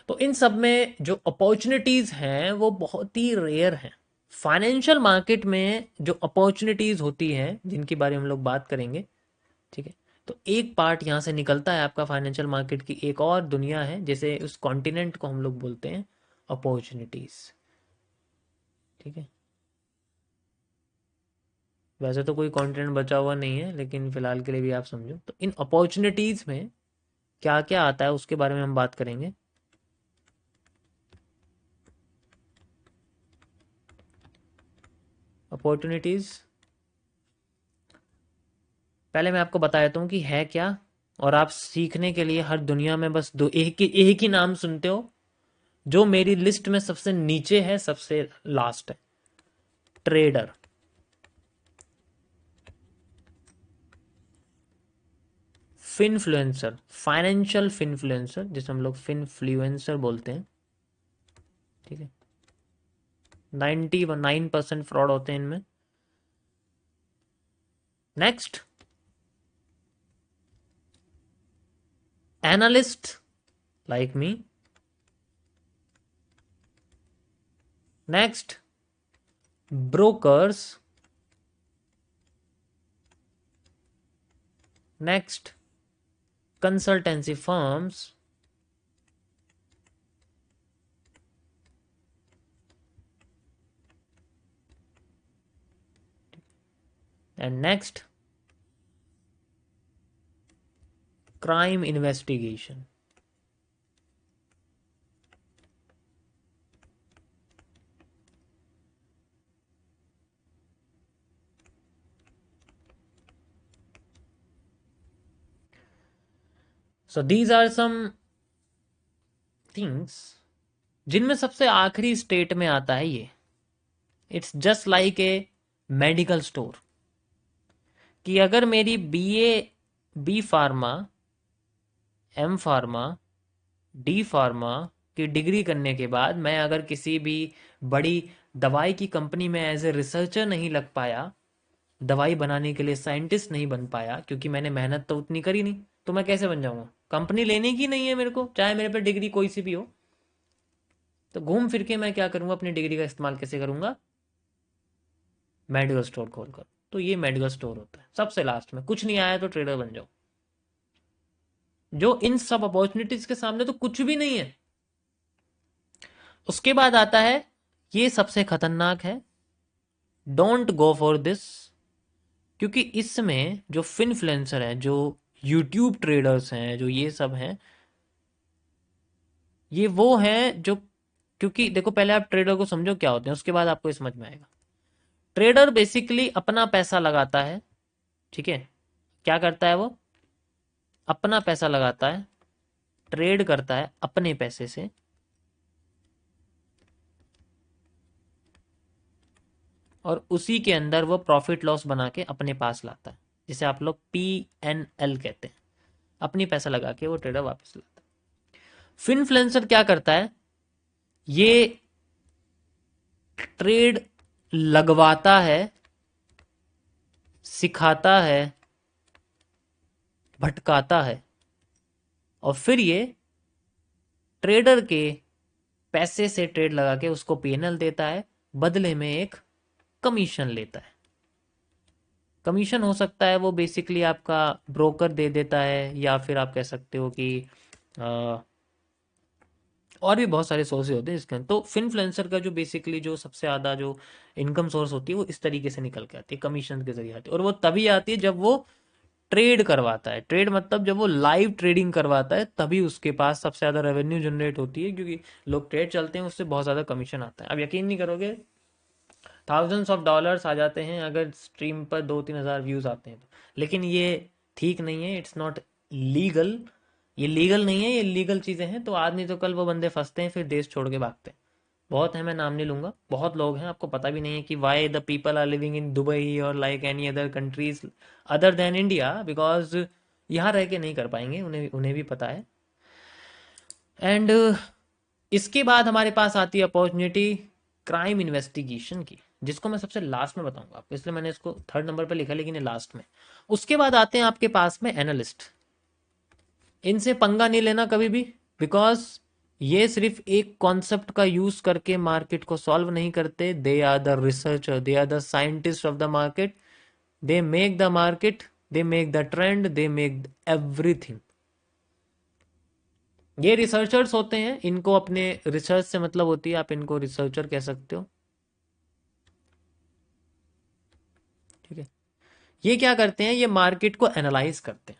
तो इन सब में जो अपॉर्चुनिटीज हैं वो बहुत ही रेयर हैं। फाइनेंशियल मार्केट में जो अपॉर्चुनिटीज होती हैं जिनके बारे में हम लोग बात करेंगे, ठीक है, तो एक पार्ट यहाँ से निकलता है आपका फाइनेंशियल मार्केट की एक और दुनिया है, जैसे उस कॉन्टिनेंट को हम लोग बोलते हैं अपॉर्चुनिटीज, ठीक है। वैसे तो कोई कॉन्टिनेंट बचा हुआ नहीं है, लेकिन फिलहाल के लिए भी आप समझो, तो इन अपॉर्चुनिटीज में क्या क्या आता है उसके बारे में हम बात करेंगे। अपॉर्चुनिटीज पहले मैं आपको बता देता हूँ कि है क्या, और आप सीखने के लिए हर दुनिया में बस दो एक ही नाम सुनते हो, जो मेरी लिस्ट में सबसे नीचे है, सबसे लास्ट है, ट्रेडर। फिनफ्लुएंसर, फाइनेंशियल फिनफ्लुएंसर, जिसे हम लोग फिनफ्लुएंसर बोलते हैं, ठीक है। 99% फ्रॉड होते हैं इनमें। Next, analyst like me. Next, brokers. Next, consultancy firms. And next, crime investigation. So these are some things, जिनमें सबसे आखिरी स्टेट में आता है ये, it's just like a medical store, कि अगर मेरी BA, B pharma, M pharma, D pharma की डिग्री करने के बाद मैं अगर किसी भी बड़ी दवाई की कंपनी में एज ए रिसर्चर नहीं लग पाया, दवाई बनाने के लिए साइंटिस्ट नहीं बन पाया, क्योंकि मैंने मेहनत तो उतनी करी नहीं, तो मैं कैसे बन जाऊंगा? कंपनी लेने की नहीं है मेरे को, चाहे मेरे पे डिग्री कोई सी भी हो। तो घूम फिर के मैं क्या करूंगा, अपनी डिग्री का इस्तेमाल कैसे करूंगा? मेडिकल स्टोर खोलकर। तो ये मेडिकल स्टोर होता है सबसे लास्ट में, कुछ नहीं आया तो ट्रेडर बन जाओ, जो इन सब अपॉर्चुनिटीज के सामने तो कुछ भी नहीं है। उसके बाद आता है, ये सबसे खतरनाक है, डोंट गो फॉर दिस, क्योंकि इसमें जो फिनफ्लुएंसर हैं, जो यूट्यूब ट्रेडर्स हैं, जो ये सब हैं, ये वो हैं जो क्योंकि देखो पहले आप ट्रेडर को समझो क्या होते हैं, उसके बाद आपको ये समझ में आएगा। ट्रेडर बेसिकली अपना पैसा लगाता है, ठीक है। क्या करता है वो? अपना पैसा लगाता है, ट्रेड करता है अपने पैसे से, और उसी के अंदर वो प्रॉफिट लॉस बना के अपने पास लाता है, जिसे आप लोग P&L कहते हैं। अपनी पैसा लगा के वो ट्रेडर वापस लाता है। फिनफ्लुएंसर क्या करता है? ये ट्रेड लगवाता है, सिखाता है, भटकाता है, और फिर ये ट्रेडर के पैसे से ट्रेड लगा के उसको P&L देता है, बदले में एक कमीशन लेता है। कमीशन हो सकता है वो बेसिकली आपका ब्रोकर दे देता है, या फिर आप कह सकते हो कि अ, और भी बहुत सारे सोर्स होते हैं इसके। तो फिनफ्लुएंसर का जो बेसिकली जो सबसे ज़्यादा जो इनकम सोर्स होती है वो इस तरीके से निकल के आती है, कमीशन के जरिए आती है। और वो तभी आती है जब वो ट्रेड करवाता है। ट्रेड मतलब जब वो लाइव ट्रेडिंग करवाता है, तभी उसके पास सबसे ज़्यादा रेवेन्यू जनरेट होती है, क्योंकि लोग ट्रेड चलते हैं उससे बहुत ज़्यादा कमीशन आता है। अब यकीन नहीं करोगे, थाउजेंड्स ऑफ डॉलर्स आ जाते हैं अगर स्ट्रीम पर 2-3 हज़ार व्यूज़ आते हैं तो। लेकिन ये ठीक नहीं है, इट्स नॉट लीगल। ये लीगल नहीं है, ये लीगल चीज़ें हैं। तो आज नहीं तो कल वो बंदे फंसते हैं, फिर देश छोड़ के भागते हैं। बहुत हैं, मैं नाम नहीं लूंगा, बहुत लोग हैं, आपको पता भी नहीं है कि why the people are living in Dubai और like any other countries other than India, because यहाँ रह के नहीं कर पाएंगे, उन्हें उन्हें भी पता है। एंड इसके बाद हमारे पास आती है अपॉर्चुनिटी क्राइम इन्वेस्टिगेशन की, जिसको मैं सबसे लास्ट में बताऊंगा आपको, इसलिए मैंने इसको थर्ड नंबर पे लिखा, लेकिन ये लास्ट में। उसके बाद आते हैं आपके पास में एनालिस्ट। इनसे पंगा नहीं लेना कभी भी, बिकॉज ये सिर्फ एक कॉन्सेप्ट का यूज करके मार्केट को सॉल्व नहीं करते। They are the researcher, they are the scientist of the market. They make the market, they make the trend, they make everything. ये रिसर्चर्स होते हैं, इनको अपने रिसर्च से मतलब होती है, आप इनको रिसर्चर कह सकते हो, ठीक है। ये क्या करते हैं? ये मार्केट को एनालाइज करते हैं,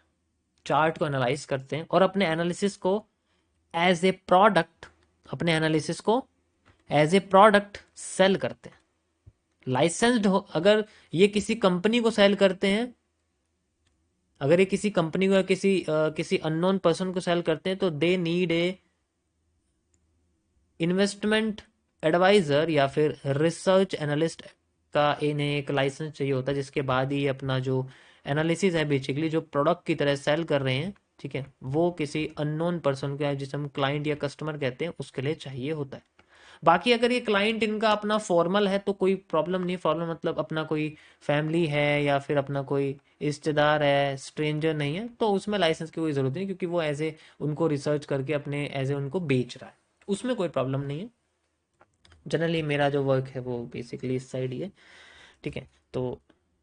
चार्ट को एनालाइज करते हैं, और अपने एनालिसिस को एज ए प्रोडक्ट, अपने एनालिसिस को एज ए प्रोडक्ट सेल करते हैं। लाइसेंस्ड हो, अगर ये किसी कंपनी को सेल करते हैं, अगर ये किसी कंपनी को या किसी अननोन पर्सन को सेल करते हैं, तो they need a investment advisor या फिर रिसर्च एनालिस्ट का इन्हें एक लाइसेंस चाहिए होता है, जिसके बाद ही अपना जो एनालिसिस है बेसिकली जो प्रोडक्ट की तरह सेल कर रहे हैं, ठीक है, वो किसी अननोन पर्सन का, जिसे हम क्लाइंट या कस्टमर कहते हैं, उसके लिए चाहिए होता है। बाकी अगर ये क्लाइंट इनका अपना फॉर्मल है तो कोई प्रॉब्लम नहीं। फॉर्मल मतलब अपना कोई फैमिली है या फिर अपना कोई रिश्तेदार है, स्ट्रेंजर नहीं है, तो उसमें लाइसेंस की कोई ज़रूरत नहीं, क्योंकि वो एज ए उनको रिसर्च करके अपने एज ए उनको बेच रहा है, उसमें कोई प्रॉब्लम नहीं है। जनरली मेरा जो वर्क है वो बेसिकली इस साइड ही है, ठीक है। तो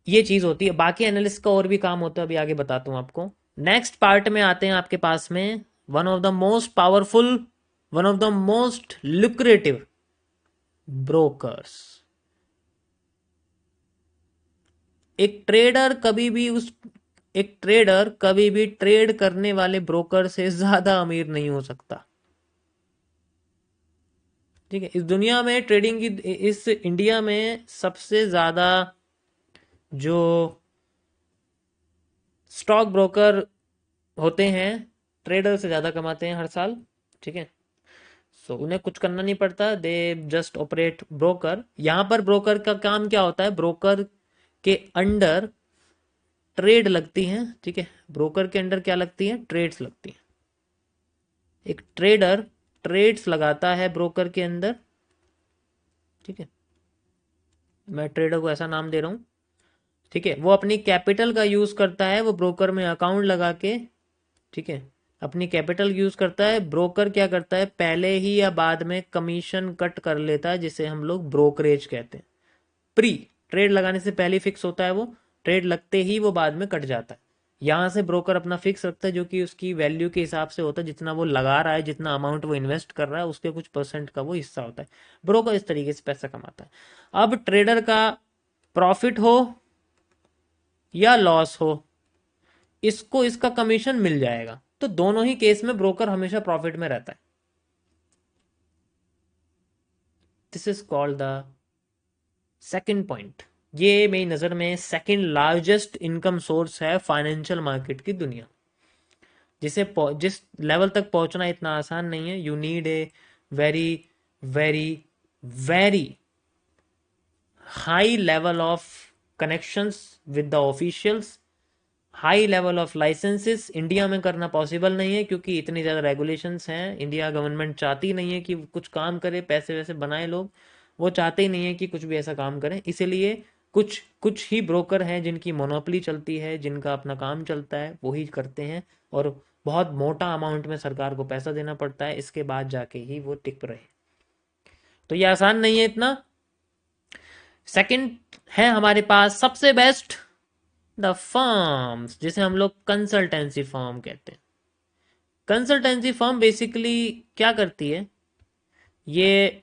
ये चीज़ होती है। बाकी एनालिस्ट का और भी काम होता है, अभी आगे बताता हूँ आपको। नेक्स्ट पार्ट में आते हैं आपके पास में one of the most powerful, one of the most lucrative brokers. एक ट्रेडर कभी भी उस एक ट्रेडर कभी भी ट्रेड करने वाले ब्रोकर से ज्यादा अमीर नहीं हो सकता, ठीक है। इस दुनिया में ट्रेडिंग की, इस इंडिया में सबसे ज्यादा जो स्टॉक ब्रोकर होते हैं, ट्रेडर से ज्यादा कमाते हैं हर साल, ठीक है। सो उन्हें कुछ करना नहीं पड़ता, दे जस्ट ऑपरेट ब्रोकर। यहां पर ब्रोकर का काम क्या होता है? ब्रोकर के अंडर ट्रेड लगती हैं, ठीक है। ब्रोकर के अंडर क्या लगती है? ट्रेड्स लगती हैं। एक ट्रेडर ट्रेड्स लगाता है ब्रोकर के अंदर, ठीक है। मैं ट्रेडर को ऐसा नाम दे रहा हूँ, ठीक है। वो अपनी कैपिटल का यूज करता है, वो ब्रोकर में अकाउंट लगा के, ठीक है, अपनी कैपिटल यूज करता है। ब्रोकर क्या करता है? पहले ही या बाद में कमीशन कट कर लेता है, जिसे हम लोग ब्रोकरेज कहते हैं। प्री ट्रेड लगाने से पहले फिक्स होता है वो, ट्रेड लगते ही वो बाद में कट जाता है। यहाँ से ब्रोकर अपना फिक्स रखता है, जो कि उसकी वैल्यू के हिसाब से होता है, जितना वो लगा रहा है, जितना अमाउंट वो इन्वेस्ट कर रहा है, उसके कुछ परसेंट का वो हिस्सा होता है। ब्रोकर इस तरीके से पैसा कमाता है। अब ट्रेडर का प्रॉफिट हो या लॉस हो, इसको इसका कमीशन मिल जाएगा। तो दोनों ही केस में ब्रोकर हमेशा प्रॉफिट में रहता है। This is called the second point. ये मेरी नज़र में सेकंड लार्जेस्ट इनकम सोर्स है फाइनेंशियल मार्केट की दुनिया, जिस लेवल तक पहुंचना इतना आसान नहीं है। You need a very very very high level of connections with the officials, high level of licences. India में करना पॉसिबल नहीं है क्योंकि इतनी ज़्यादा रेगुलेशंस हैं। इंडिया गवर्नमेंट चाहती नहीं है कि कुछ काम करे, पैसे वैसे बनाए लोग, वो चाहते ही नहीं है कि कुछ भी ऐसा काम करें। इसीलिए कुछ कुछ ही ब्रोकर हैं जिनकी मोनोपोली चलती है, जिनका अपना काम चलता है, वही करते हैं, और बहुत मोटा अमाउंट में सरकार को पैसा देना पड़ता है, इसके बाद जाके ही वो टिक रहे। तो ये आसान नहीं है इतना। सेकंड है हमारे पास सबसे बेस्ट, द फर्म्स, जिसे हम लोग कंसल्टेंसी फर्म कहते हैं। कंसल्टेंसी फर्म बेसिकली क्या करती है, ये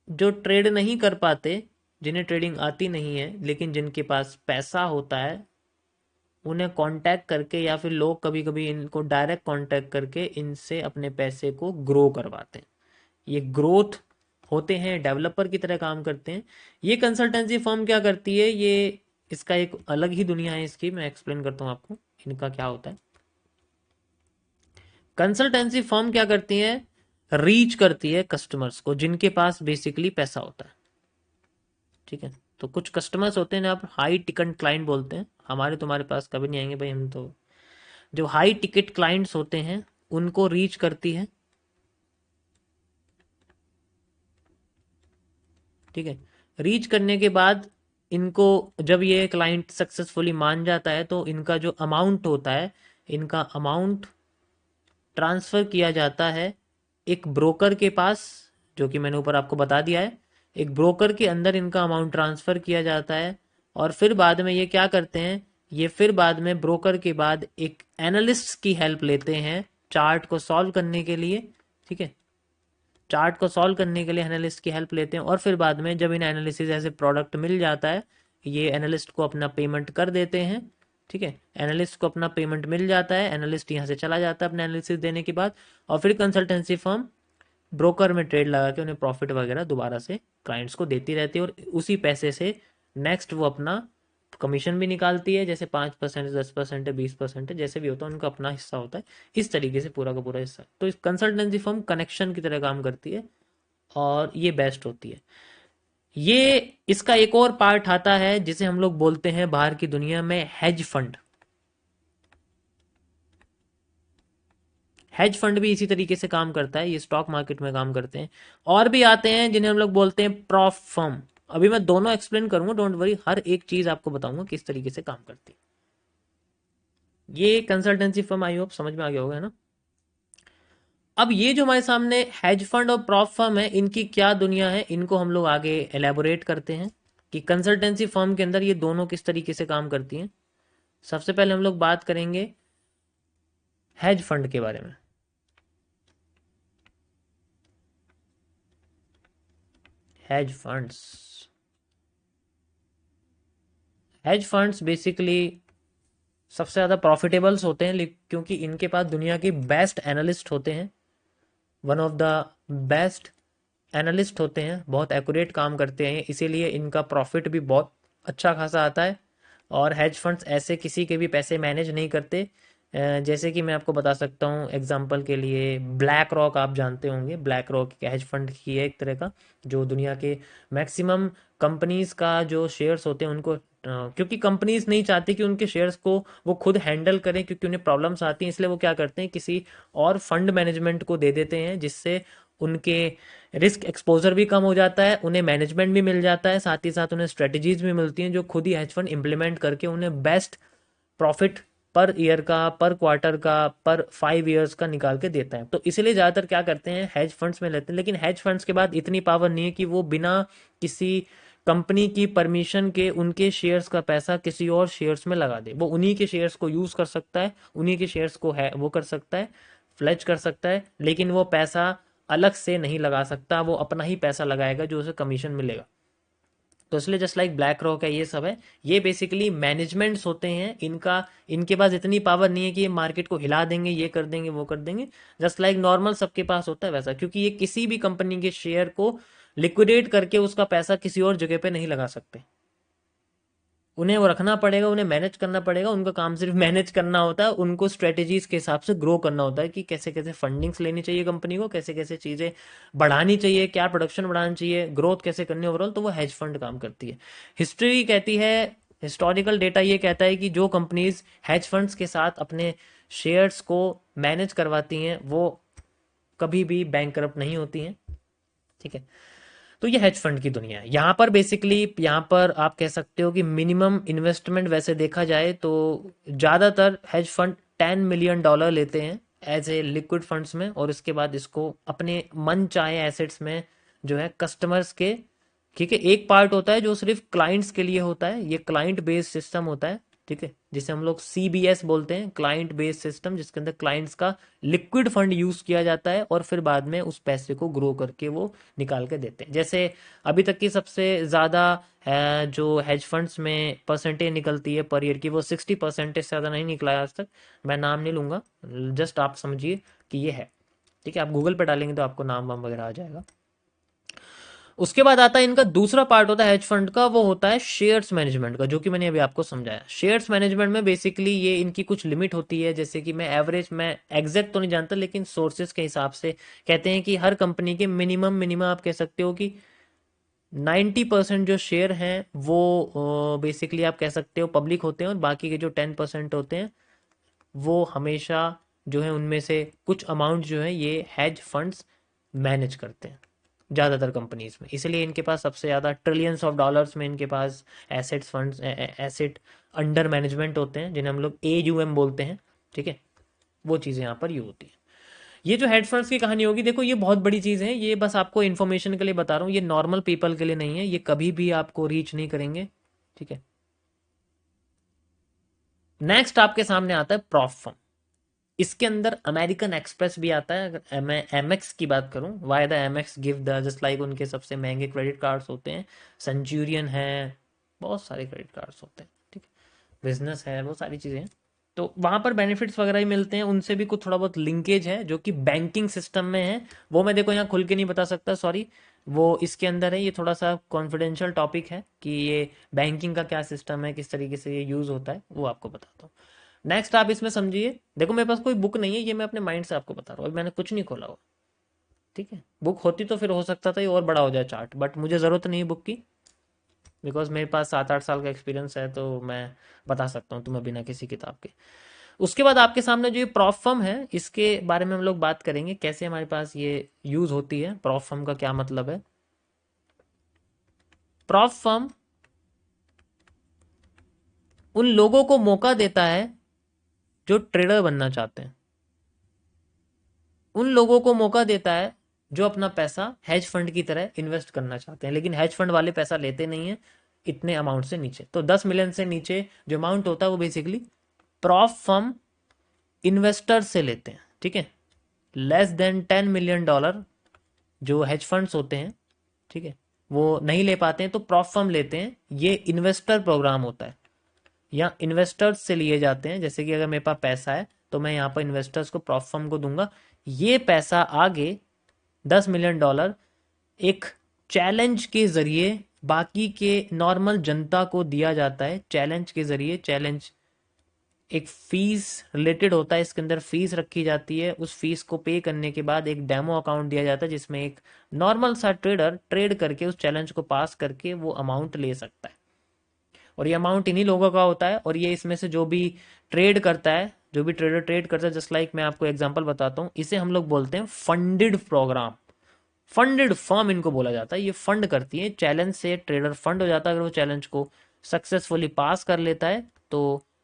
जो ट्रेड नहीं कर पाते, जिन्हें ट्रेडिंग आती नहीं है, लेकिन जिनके पास पैसा होता है, उन्हें कांटेक्ट करके या फिर लोग कभी कभी इनको डायरेक्ट कांटेक्ट करके इनसे अपने पैसे को ग्रो करवाते हैं। ये ग्रोथ होते हैं, डेवलपर की तरह काम करते हैं। ये कंसल्टेंसी फर्म क्या करती है, ये इसका एक अलग ही दुनिया है इसकी, मैं एक्सप्लेन करता हूँ आपको इनका क्या होता है। कंसल्टेंसी फर्म क्या करती है, रीच करती है कस्टमर्स को जिनके पास बेसिकली पैसा होता है। ठीक है, तो कुछ कस्टमर्स होते हैं ना, आप हाई टिकट क्लाइंट बोलते हैं, हमारे तुम्हारे पास कभी नहीं आएंगे भाई, हम तो जो हाई टिकट क्लाइंट्स होते हैं उनको रीच करती है। ठीक है, रीच करने के बाद इनको, जब ये क्लाइंट सक्सेसफुली मान जाता है, तो इनका जो अमाउंट होता है, इनका अमाउंट ट्रांसफर किया जाता है एक ब्रोकर के पास, जो कि मैंने ऊपर आपको बता दिया है। एक ब्रोकर के अंदर इनका अमाउंट ट्रांसफर किया जाता है, और फिर बाद में ये क्या करते हैं, ये फिर बाद में ब्रोकर के बाद एक एनालिस्ट की हेल्प लेते हैं चार्ट को सॉल्व करने के लिए। ठीक है, चार्ट को सॉल्व करने के लिए एनालिस्ट की हेल्प लेते हैं, और फिर बाद में जब इन एनालिसिस ऐसे प्रोडक्ट मिल जाता है, ये एनालिस्ट को अपना पेमेंट कर देते हैं। ठीक है, एनालिस्ट को अपना पेमेंट मिल जाता है, एनालिस्ट यहाँ से चला जाता है अपना एनालिसिस देने के बाद, और फिर कंसल्टेंसी फर्म ब्रोकर में ट्रेड लगा के उन्हें प्रॉफिट वगैरह दोबारा से क्लाइंट्स को देती रहती है, और उसी पैसे से नेक्स्ट वो अपना कमीशन भी निकालती है, जैसे 5%, 10% है, 20% है, जैसे भी होता है उनका अपना हिस्सा होता है। इस तरीके से पूरा का पूरा हिस्सा, तो इस कंसल्टेंसी फर्म कनेक्शन की तरह काम करती है, और ये बेस्ट होती है। ये इसका एक और पार्ट आता है जिसे हम लोग बोलते हैं बाहर की दुनिया में हेज फंड। हेज फंड भी इसी तरीके से काम करता है, ये स्टॉक मार्केट में काम करते हैं। और भी आते हैं जिन्हें हम लोग बोलते हैं प्रॉप फर्म। अभी मैं दोनों एक्सप्लेन करूंगा, डोंट वरी, हर एक चीज आपको बताऊंगा किस तरीके से काम करती है। ये कंसल्टेंसी फर्म आई होप समझ में आ गया होगा, है ना। अब ये जो हमारे सामने हेज फंड और प्रॉप फर्म है, इनकी क्या दुनिया है, इनको हम लोग आगे एलेबोरेट करते हैं कि कंसल्टेंसी फर्म के अंदर ये दोनों किस तरीके से काम करती हैं। सबसे पहले हम लोग बात करेंगे हेज फंड के बारे में। Hedge funds, hedge funds basically सबसे ज़्यादा प्रॉफिटेबल्स होते हैं, क्योंकि इनके पास दुनिया की बेस्ट एनालिस्ट होते हैं, one of the best analyst होते हैं, बहुत एक्यूरेट काम करते हैं, इसीलिए इनका प्रॉफिट भी बहुत अच्छा खासा आता है। और हेज फंड्स ऐसे किसी के भी पैसे मैनेज नहीं करते। जैसे कि मैं आपको बता सकता हूँ एग्जांपल के लिए, ब्लैक रॉक आप जानते होंगे, ब्लैक रॉक हेज फंड ही है एक तरह का, जो दुनिया के मैक्सिमम कंपनीज का जो शेयर्स होते हैं उनको, क्योंकि कंपनीज नहीं चाहती कि उनके शेयर्स को वो खुद हैंडल करें, क्योंकि उन्हें प्रॉब्लम्स आती हैं, इसलिए वो क्या करते हैं, किसी और फंड मैनेजमेंट को दे देते हैं, जिससे उनके रिस्क एक्सपोजर भी कम हो जाता है, उन्हें मैनेजमेंट भी मिल जाता है, साथ ही साथ उन्हें स्ट्रेटजीज भी मिलती हैं जो खुद ही हेज फंड इंप्लीमेंट करके उन्हें बेस्ट प्रॉफिट पर ईयर का, पर क्वार्टर का, पर 5 ईयर्स का निकाल के देता है। तो इसलिए ज़्यादातर क्या करते हैं, हेज फंड्स में लेते हैं। लेकिन हेज फंड्स के बाद इतनी पावर नहीं है कि वो बिना किसी कंपनी की परमिशन के उनके शेयर्स का पैसा किसी और शेयर्स में लगा दे। वो उन्हीं के शेयर्स को यूज़ कर सकता है, उन्हीं के शेयर्स को है वो कर सकता है, फ्लेज कर सकता है, लेकिन वो पैसा अलग से नहीं लगा सकता, वो अपना ही पैसा लगाएगा जो उसे कमीशन मिलेगा। तो इसलिए जस्ट लाइक ब्लैक रॉक है, ये सब है, ये बेसिकली मैनेजमेंट्स होते हैं, इनका इनके पास इतनी पावर नहीं है कि ये मार्केट को हिला देंगे, ये कर देंगे, वो कर देंगे, जस्ट लाइक नॉर्मल सबके पास होता है वैसा, क्योंकि ये किसी भी कंपनी के शेयर को लिक्विडेट करके उसका पैसा किसी और जगह पे नहीं लगा सकते। उन्हें वो रखना पड़ेगा, उन्हें मैनेज करना पड़ेगा, उनका काम सिर्फ मैनेज करना होता है, उनको स्ट्रेटेजीज के हिसाब से ग्रो करना होता है कि कैसे कैसे फंडिंग्स लेनी चाहिए कंपनी को, कैसे कैसे चीज़ें बढ़ानी चाहिए, क्या प्रोडक्शन बढ़ानी चाहिए, ग्रोथ कैसे करनी है ओवरऑल, तो वो हेज फंड काम करती है। हिस्ट्री कहती है, हिस्टोरिकल डेटा ये कहता है कि जो कंपनीज हेज फंड्स के साथ अपने शेयर्स को मैनेज करवाती हैं वो कभी भी बैंकरप्ट नहीं होती हैं। ठीक है, तो ये हेज फंड की दुनिया है। यहाँ पर बेसिकली, यहाँ पर आप कह सकते हो कि मिनिमम इन्वेस्टमेंट वैसे देखा जाए तो ज़्यादातर हेज फंड $10 मिलियन लेते हैं एज ए लिक्विड फंड्स में, और इसके बाद इसको अपने मन चाहे एसेट्स में जो है कस्टमर्स के, ठीक है, एक पार्ट होता है जो सिर्फ क्लाइंट्स के लिए होता है, ये क्लाइंट बेस्ड सिस्टम होता है, ठीक है, जिसे हम लोग CBS बोलते हैं, क्लाइंट बेस्ड सिस्टम, जिसके अंदर क्लाइंट्स का लिक्विड फंड यूज किया जाता है और फिर बाद में उस पैसे को ग्रो करके वो निकाल के देते हैं। जैसे अभी तक की सबसे ज़्यादा जो हेज फंड्स में परसेंटेज निकलती है पर ईयर की, वो 60% से ज़्यादा नहीं निकला है आज तक। मैं नाम नहीं लूँगा, जस्ट आप समझिए कि ये है, ठीक है, आप गूगल पे डालेंगे तो आपको नाम वाम वगैरह आ जाएगा। उसके बाद आता है इनका दूसरा पार्ट होता है हेज फंड का, वो होता है शेयर्स मैनेजमेंट का, जो कि मैंने अभी आपको समझाया। शेयर्स मैनेजमेंट में बेसिकली ये इनकी कुछ लिमिट होती है, जैसे कि मैं एग्जैक्ट तो नहीं जानता लेकिन सोर्सेज के हिसाब से कहते हैं कि हर कंपनी के मिनिमम आप कह सकते हो कि 90% जो शेयर हैं वो बेसिकली आप कह सकते हो पब्लिक होते हैं, और बाकी के जो 10% होते हैं वो हमेशा जो है उनमें से कुछ अमाउंट जो है ये हेज फंड्स मैनेज करते हैं ज़्यादातर कंपनीज में। इसलिए इनके पास सबसे ज़्यादा ट्रिलियंस ऑफ डॉलर्स में इनके पास assets funds asset under management होते हैं, जिन्हें हम लोग AUM बोलते हैं, ठीक है, वो चीज़ें यहाँ पर यूज होती है। ये जो हेड फंड्स की कहानी होगी, देखो ये बहुत बड़ी चीज़ है, ये बस आपको इन्फॉर्मेशन के लिए बता रहा हूँ, ये नॉर्मल पीपल के लिए नहीं है, ये कभी भी आपको रीच नहीं करेंगे, ठीक है। नेक्स्ट आपके सामने आता है प्रॉप फर्म। इसके अंदर अमेरिकन एक्सप्रेस भी आता है। अगर मैं MX की बात करूं, why the MX give the, just like उनके सबसे महंगे क्रेडिट कार्ड्स होते हैं, सेंचुरियन है, बहुत सारे क्रेडिट कार्ड्स होते हैं, ठीक है, बिजनेस है, वो सारी चीज़ें हैं। तो वहाँ पर बेनिफिट्स वगैरह ही मिलते हैं, उनसे भी कुछ थोड़ा बहुत लिंकेज है जो कि बैंकिंग सिस्टम में है, वो मैं देखो यहाँ खुल के नहीं बता सकता, सॉरी, वो इसके अंदर है, ये थोड़ा सा कॉन्फिडेंशियल टॉपिक है कि ये बैंकिंग का क्या सिस्टम है, किस तरीके से ये यूज़ होता है, वो आपको बताता हूँ। नेक्स्ट आप इसमें समझिए, देखो मेरे पास कोई बुक नहीं है, ये मैं अपने माइंड से आपको बता रहा हूँ, अभी मैंने कुछ नहीं खोला हुआ, ठीक है, बुक होती तो फिर हो सकता था ये और बड़ा हो जाए चार्ट, बट मुझे ज़रूरत नहीं है बुक की, बिकॉज मेरे पास 7-8 साल का एक्सपीरियंस है, तो मैं बता सकता हूँ तुम्हें बिना किसी किताब के। उसके बाद आपके सामने जो ये प्रॉप फर्म है, इसके बारे में हम लोग बात करेंगे, कैसे हमारे पास ये यूज होती है, प्रॉप फर्म का क्या मतलब है। प्रॉप फर्म उन लोगों को मौका देता है जो ट्रेडर बनना चाहते हैं, उन लोगों को मौका देता है जो अपना पैसा हेज फंड की तरह इन्वेस्ट करना चाहते हैं, लेकिन हेज फंड वाले पैसा लेते नहीं है इतने अमाउंट से नीचे, तो 10 मिलियन से नीचे जो अमाउंट होता है वो बेसिकली प्रॉप फर्म इन्वेस्टर से लेते हैं, ठीक है। लेस देन $10 मिलियन जो हेज फंड्स होते हैं, ठीक है, वो नहीं ले पाते हैं तो प्रॉप फर्म लेते हैं, ये इन्वेस्टर प्रोग्राम होता है, या इन्वेस्टर्स से लिए जाते हैं। जैसे कि अगर मेरे पास पैसा है तो मैं यहाँ पर इन्वेस्टर्स को, प्रॉप फर्म को दूंगा, ये पैसा आगे $10 मिलियन एक चैलेंज के जरिए बाकी के नॉर्मल जनता को दिया जाता है, चैलेंज के जरिए। चैलेंज एक फीस रिलेटेड होता है, इसके अंदर फीस रखी जाती है, उस फीस को पे करने के बाद एक डेमो अकाउंट दिया जाता है जिसमें एक नॉर्मल सा ट्रेडर ट्रेड करके उस चैलेंज को पास करके वो अमाउंट ले सकता है, और ये अमाउंट इन्हीं लोगों का होता है, और ये इसमें से जो भी ट्रेड करता है, जो भी ट्रेडर ट्रेड करता है, जस्ट लाइक मैं आपको एग्जांपल बताता हूँ, इसे हम लोग बोलते हैं फंडेड प्रोग्राम, फंडेड फर्म इनको बोला जाता है, ये फंड करती है चैलेंज से, ट्रेडर फंड हो जाता है अगर वो चैलेंज को सक्सेसफुली पास कर लेता है तो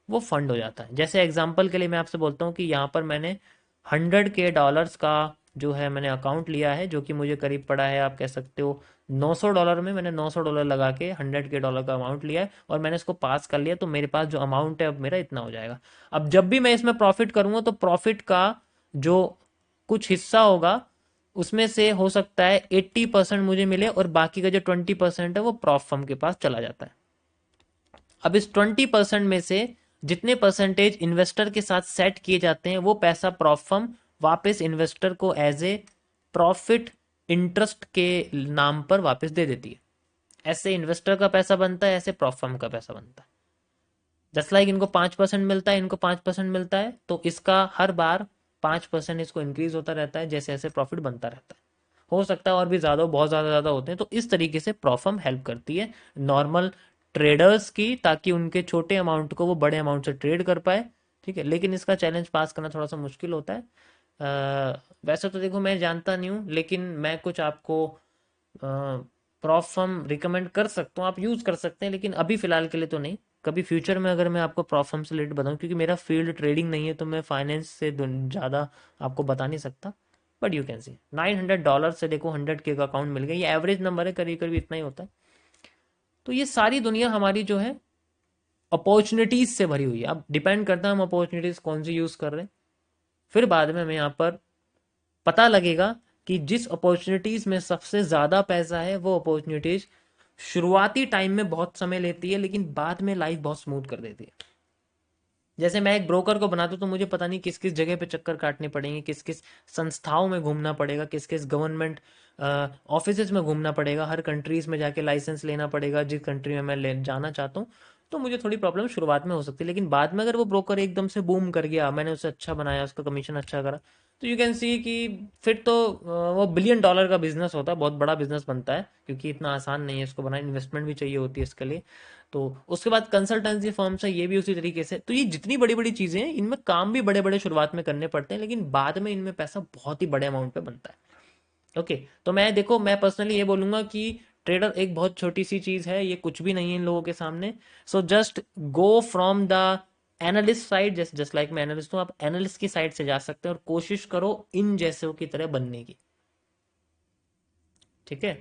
वो फंड हो जाता है। जैसे एग्जांपल के लिए मैं आपसे बोलता हूँ कि यहाँ पर मैंने $100K का जो है मैंने अकाउंट लिया है, जो कि मुझे करीब पड़ा है, आप कह सकते हो $900 में, मैंने $900 लगा के $100K का अमाउंट लिया है और मैंने इसको पास कर लिया, तो मेरे पास जो अमाउंट है अब मेरा इतना हो जाएगा। अब जब भी मैं इसमें प्रॉफिट करूंगा तो प्रॉफिट का जो कुछ हिस्सा होगा उसमें से हो सकता है 80% मुझे मिले, और बाकी का जो 20% है वो प्रॉप फर्म के पास चला जाता है। अब इस 20% में से जितने परसेंटेज इन्वेस्टर के साथ सेट किए जाते हैं वो पैसा प्रॉप फर्म वापस इन्वेस्टर को एज ए प्रॉफिट इंटरेस्ट के नाम पर वापस दे देती है। ऐसे इन्वेस्टर का पैसा बनता है, ऐसे प्रॉप फर्म का पैसा बनता है। जस्ट लाइक इनको 5% मिलता है, इनको 5% मिलता है, तो इसका हर बार 5% इसको इंक्रीज होता रहता है जैसे जैसे प्रॉफिट बनता रहता है। हो सकता है और भी ज़्यादा, बहुत ज़्यादा होते हैं। तो इस तरीके से प्रॉफर्म हेल्प करती है नॉर्मल ट्रेडर्स की, ताकि उनके छोटे अमाउंट को वो बड़े अमाउंट से ट्रेड कर पाए। ठीक है, लेकिन इसका चैलेंज पास करना थोड़ा सा मुश्किल होता है। वैसे तो देखो मैं जानता नहीं हूँ, लेकिन मैं कुछ आपको प्रॉफर्म रिकमेंड कर सकता हूँ, आप यूज़ कर सकते हैं, लेकिन अभी फ़िलहाल के लिए तो नहीं। कभी फ्यूचर में अगर मैं आपको प्रॉफर्म से रिलेटेड बताऊँ, क्योंकि मेरा फील्ड ट्रेडिंग नहीं है, तो मैं फाइनेंस से ज़्यादा आपको बता नहीं सकता। बट यू कैन सी $900 से देखो 100K का अकाउंट मिल गया, ये एवरेज नंबर है, करीब करीब इतना ही होता है। तो ये सारी दुनिया हमारी जो है अपॉर्चुनिटीज से भरी हुई है। अब डिपेंड करता है हम अपॉर्चुनिटीज कौन सी यूज कर रहे हैं। फिर बाद में हमें यहाँ पर पता लगेगा कि जिस अपॉर्चुनिटीज में सबसे ज्यादा पैसा है वो अपॉर्चुनिटीज शुरुआती टाइम में बहुत समय लेती है, लेकिन बाद में लाइफ बहुत स्मूथ कर देती है। जैसे मैं एक ब्रोकर को बनाता हूं, तो मुझे पता नहीं किस किस जगह पे चक्कर काटने पड़ेंगे, किस किस संस्थाओं में घूमना पड़ेगा, किस किस गवर्नमेंट ऑफिसेज में घूमना पड़ेगा, हर कंट्रीज में जाके लाइसेंस लेना पड़ेगा जिस कंट्री में मैं ले जाना चाहता हूँ। तो मुझे थोड़ी प्रॉब्लम शुरुआत में हो सकती है, लेकिन बाद में अगर वो ब्रोकर एकदम से बूम कर गया, मैंने उसे अच्छा बनाया, उसका कमीशन अच्छा करा, तो यू कैन सी कि फिर तो वो $1 बिलियन का बिजनेस होता है, बहुत बड़ा बिजनेस बनता है, क्योंकि इतना आसान नहीं है इसको बनाना, इन्वेस्टमेंट भी चाहिए होती है इसके लिए। तो उसके बाद कंसल्टेंसी फर्म्स है, ये भी उसी तरीके से। तो ये जितनी बड़ी बड़ी चीजें हैं, इनमें काम भी बड़े बड़े शुरुआत में करने पड़ते हैं, लेकिन बाद में इनमें पैसा बहुत ही बड़े अमाउंट पे बनता है। ओके, तो मैं देखो, मैं पर्सनली ये बोलूंगा कि ट्रेडर एक बहुत छोटी सी चीज है, ये कुछ भी नहीं है इन लोगों के सामने। So just go from the analyst side, just just like मैं एनालिस्ट हूँ, आप एनालिस्ट की साइड से जा सकते हैं और कोशिश करो इन जैसों की तरह बनने की। ठीक है,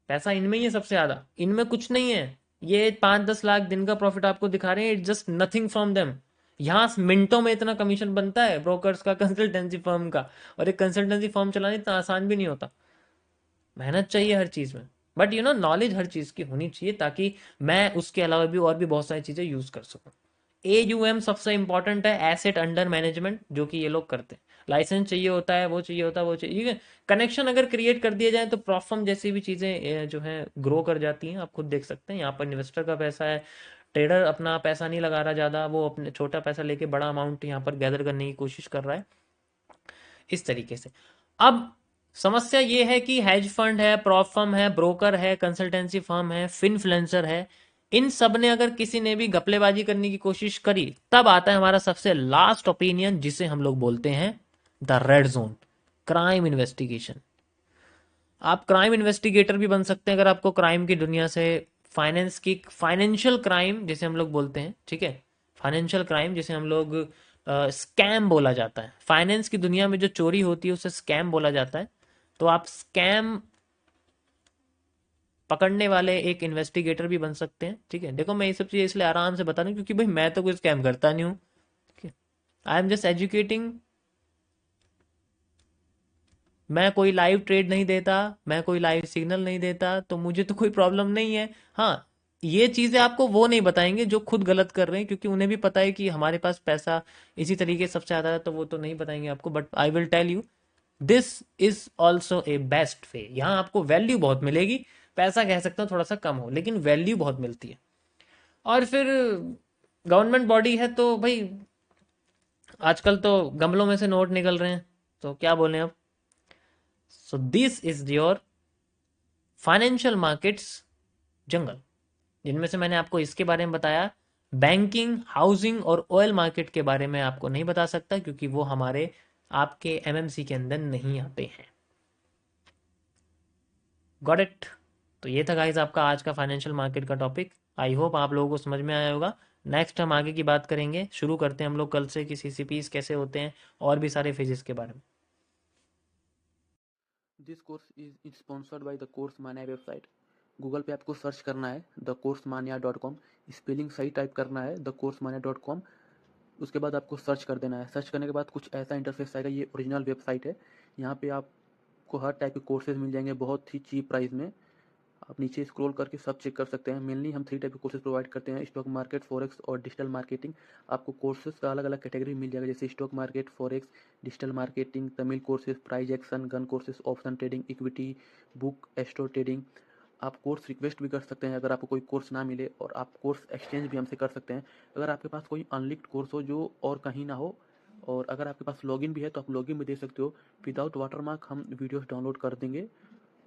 पैसा इनमें ही है सबसे ज्यादा, इनमें कुछ नहीं है। ये 5-10 लाख दिन का प्रॉफिट आपको दिखा रहे हैं, it's just nothing from them. यहाँ मिनटों में इतना कमीशन बनता है ब्रोकर्स का, कंसल्टेंसी फर्म का। और एक कंसल्टेंसी फर्म चलाना इतना आसान भी नहीं होता, मेहनत चाहिए हर चीज में। बट यू नो, नॉलेज हर चीज की होनी चाहिए, ताकि मैं उसके अलावा भी और भी बहुत सारी चीजें यूज कर सकूं। AUM सबसे इंपॉर्टेंट है, एसेट अंडर मैनेजमेंट, जो कि ये लोग करते हैं। लाइसेंस चाहिए होता है, वो चाहिए होता है, वो चाहिए, ठीक है। कनेक्शन अगर क्रिएट कर दिए जाए तो प्रॉफर्म जैसी भी चीजें जो है ग्रो कर जाती हैं। आप खुद देख सकते हैं, यहाँ पर इन्वेस्टर का पैसा है, ट्रेडर अपना पैसा नहीं लगा रहा ज्यादा, वो अपने छोटा पैसा लेके बड़ा अमाउंट यहाँ पर गैदर करने की कोशिश कर रहा है, इस तरीके से। अब समस्या ये है कि हेज फंड है, प्रॉप फर्म है, ब्रोकर है, कंसल्टेंसी फर्म है, फिनफ्लुएंसर है, इन सब ने अगर किसी ने भी घपलेबाजी करने की कोशिश करी, तब आता है हमारा सबसे लास्ट ओपिनियन, जिसे हम लोग बोलते हैं the red zone, crime investigation. आप क्राइम इन्वेस्टिगेटर भी बन सकते हैं अगर आपको क्राइम की दुनिया से, फाइनेंस की, फाइनेंशियल क्राइम जिसे हम लोग बोलते हैं, ठीक है, फाइनेंशियल क्राइम जिसे हम लोग स्कैम बोला जाता है, फाइनेंस की दुनिया में जो चोरी होती है उसे स्कैम बोला जाता है। तो आप स्कैम पकड़ने वाले एक इन्वेस्टिगेटर भी बन सकते हैं। ठीक है, देखो मैं ये सब चीज़ इसलिए आराम से बता रहा हूँ, क्योंकि भाई मैं तो कोई स्कैम करता नहीं हूँ। ठीक है, आई एम जस्ट एजुकेटिंग। मैं कोई लाइव ट्रेड नहीं देता, मैं कोई लाइव सिग्नल नहीं देता, तो मुझे तो कोई प्रॉब्लम नहीं है। हाँ, ये चीजें आपको वो नहीं बताएंगे जो खुद गलत कर रहे हैं, क्योंकि उन्हें भी पता है कि हमारे पास पैसा इसी तरीके से सबसे ज्यादा है, तो वो तो नहीं बताएंगे आपको। But I will tell you, this is also a best way. यहाँ आपको वैल्यू बहुत मिलेगी, पैसा कह सकता हूँ थोड़ा सा कम हो, लेकिन वैल्यू बहुत मिलती है। और फिर गवर्नमेंट बॉडी है तो भाई, आजकल तो गमलों में से नोट निकल रहे हैं, तो क्या बोलें अब। So this is your financial markets jungle, जिनमें से मैंने आपको इसके बारे में बताया। बैंकिंग, हाउसिंग और ऑयल मार्केट के बारे में आपको नहीं बता सकता, क्योंकि वो हमारे आपके MMC के अंदर नहीं आते हैं। Got it. तो ये था गाइस आपका आज का फाइनेंशियल मार्केट का टॉपिक। आई होप आप लोगों को समझ में आया होगा। नेक्स्ट हम आगे की बात करेंगे, शुरू करते हैं हम लोग कल से कि CCPs कैसे होते हैं, और भी सारे फेजेस के बारे में। This course is sponsored by the course मानिया वेबसाइट। गूगल पे आपको सर्च करना है thecoursemania.com, स्पेलिंग सही टाइप करना है thecoursemania.com। उसके बाद आपको सर्च कर देना है। सर्च करने के बाद कुछ ऐसा इंटरफेस आएगा, ये ओरिजिनल वेबसाइट है। यहाँ पे आपको हर टाइप के कोर्सेज मिल जाएंगे बहुत ही चीप प्राइस में। आप नीचे स्क्रॉल करके सब चेक कर सकते हैं। मेनली हम 3 टाइप के कोर्सेज प्रोवाइड करते हैं, स्टॉक मार्केट, फॉरेक्स और डिजिटल मार्केटिंग। आपको कोर्सेज का अलग अलग कैटेगरी मिल जाएगा, जैसे stock market, forex, digital marketing, Tamil courses, price action, gun courses, option trading, equity, book astro trading. आप कोर्स रिक्वेस्ट भी कर सकते हैं अगर आपको कोई कोर्स ना मिले, और आप कोर्स एक्सचेंज भी हमसे कर सकते हैं अगर आपके पास कोई अनलिंक्ड कोर्स हो जो और कहीं ना हो। और अगर आपके पास लॉगिन भी है तो आप लॉगिन भी दे सकते हो। विदाउट वाटरमार्क हम वीडियोस डाउनलोड कर देंगे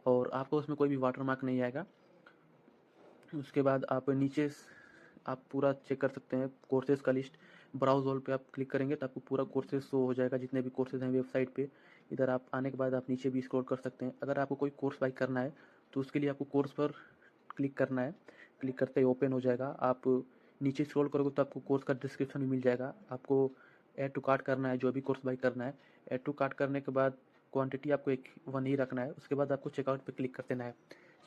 और आपको उसमें कोई भी वाटरमार्क नहीं आएगा। उसके बाद आप नीचे आप पूरा चेक कर सकते हैं कोर्सेज़ का लिस्ट। ब्राउज़ ऑल पे आप क्लिक करेंगे तो आपको पूरा कोर्सेज़ शो हो जाएगा, जितने भी कोर्सेज़ हैं वेबसाइट पे। इधर आप आने के बाद आप नीचे भी स्क्रॉल कर सकते हैं। अगर आपको कोई कोर्स बाय करना है तो उसके लिए आपको कोर्स पर क्लिक करना है। क्लिक करते ही ओपन हो जाएगा। आप नीचे स्क्रॉल करोगे तो आपको कोर्स का डिस्क्रिप्शन भी मिल जाएगा। आपको ऐड टू कार्ट करना है जो भी कोर्स बाय करना है। ऐड टू कार्ट करने के बाद क्वांटिटी आपको एक 1 ही रखना है। उसके बाद आपको चेकआउट पे क्लिक कर देना है।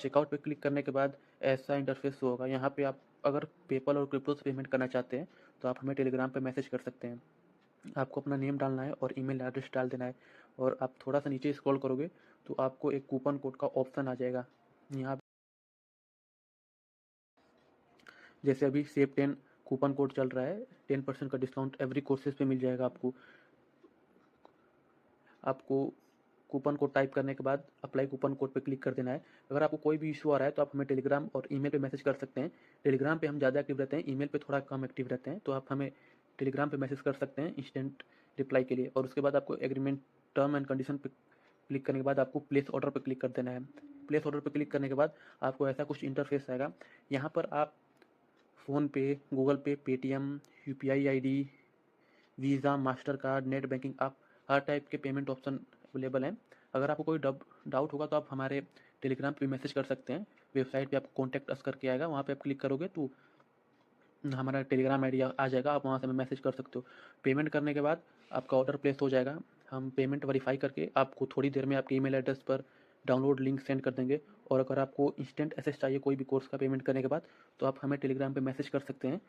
चेकआउट पे क्लिक करने के बाद ऐसा इंटरफेस शो होगा। यहाँ पे आप अगर पेपल और क्रिप्टो से पेमेंट करना चाहते हैं तो आप हमें टेलीग्राम पे मैसेज कर सकते हैं। आपको अपना नेम डालना है और ईमेल एड्रेस डाल देना है, और आप थोड़ा सा नीचे स्क्रॉल करोगे तो आपको एक कूपन कोड का ऑप्शन आ जाएगा। यहाँ जैसे अभी सेव 10 कूपन कोड चल रहा है, 10% का डिस्काउंट एवरी कोर्सेज पे मिल जाएगा आपको। आपको कूपन कोड टाइप करने के बाद अप्लाई कूपन कोड पे क्लिक कर देना है। अगर आपको कोई भी इशू आ रहा है तो आप हमें टेलीग्राम और ईमेल पे मैसेज कर सकते हैं। टेलीग्राम पे हम ज़्यादा एक्टिव रहते हैं, ईमेल पे थोड़ा कम एक्टिव रहते हैं, तो आप हमें टेलीग्राम पे मैसेज कर सकते हैं इंस्टेंट रिप्लाई के लिए। और उसके बाद आपको एग्रीमेंट टर्म एंड कंडीशन पे क्लिक करने के बाद आपको प्लेस ऑर्डर पे क्लिक कर देना है। प्लेस ऑर्डर पे क्लिक करने के बाद आपको ऐसा कुछ इंटरफेस आएगा। यहाँ पर आप फ़ोनपे, गूगल पे, Paytm, UPI ID, visa, master card, net banking, आप हर टाइप के पेमेंट ऑप्शन अवेलेबल हैं। अगर आपको कोई डाउट होगा तो आप हमारे टेलीग्राम पे मैसेज कर सकते हैं। वेबसाइट पे आपको कॉन्टैक्ट अस करके आएगा, वहाँ पे आप क्लिक करोगे तो हमारा टेलीग्राम आईडी आ जाएगा, आप वहाँ से हमें मैसेज कर सकते हो। पेमेंट करने के बाद आपका ऑर्डर प्लेस हो जाएगा। हम पेमेंट वेरीफाई करके आपको थोड़ी देर में आपके ईमेल एड्रेस पर डाउनलोड लिंक सेंड कर देंगे। और अगर आपको इंस्टेंट एक्सेस चाहिए कोई भी कोर्स का पेमेंट करने के बाद तो आप हमें टेलीग्राम पे मैसेज कर सकते हैं।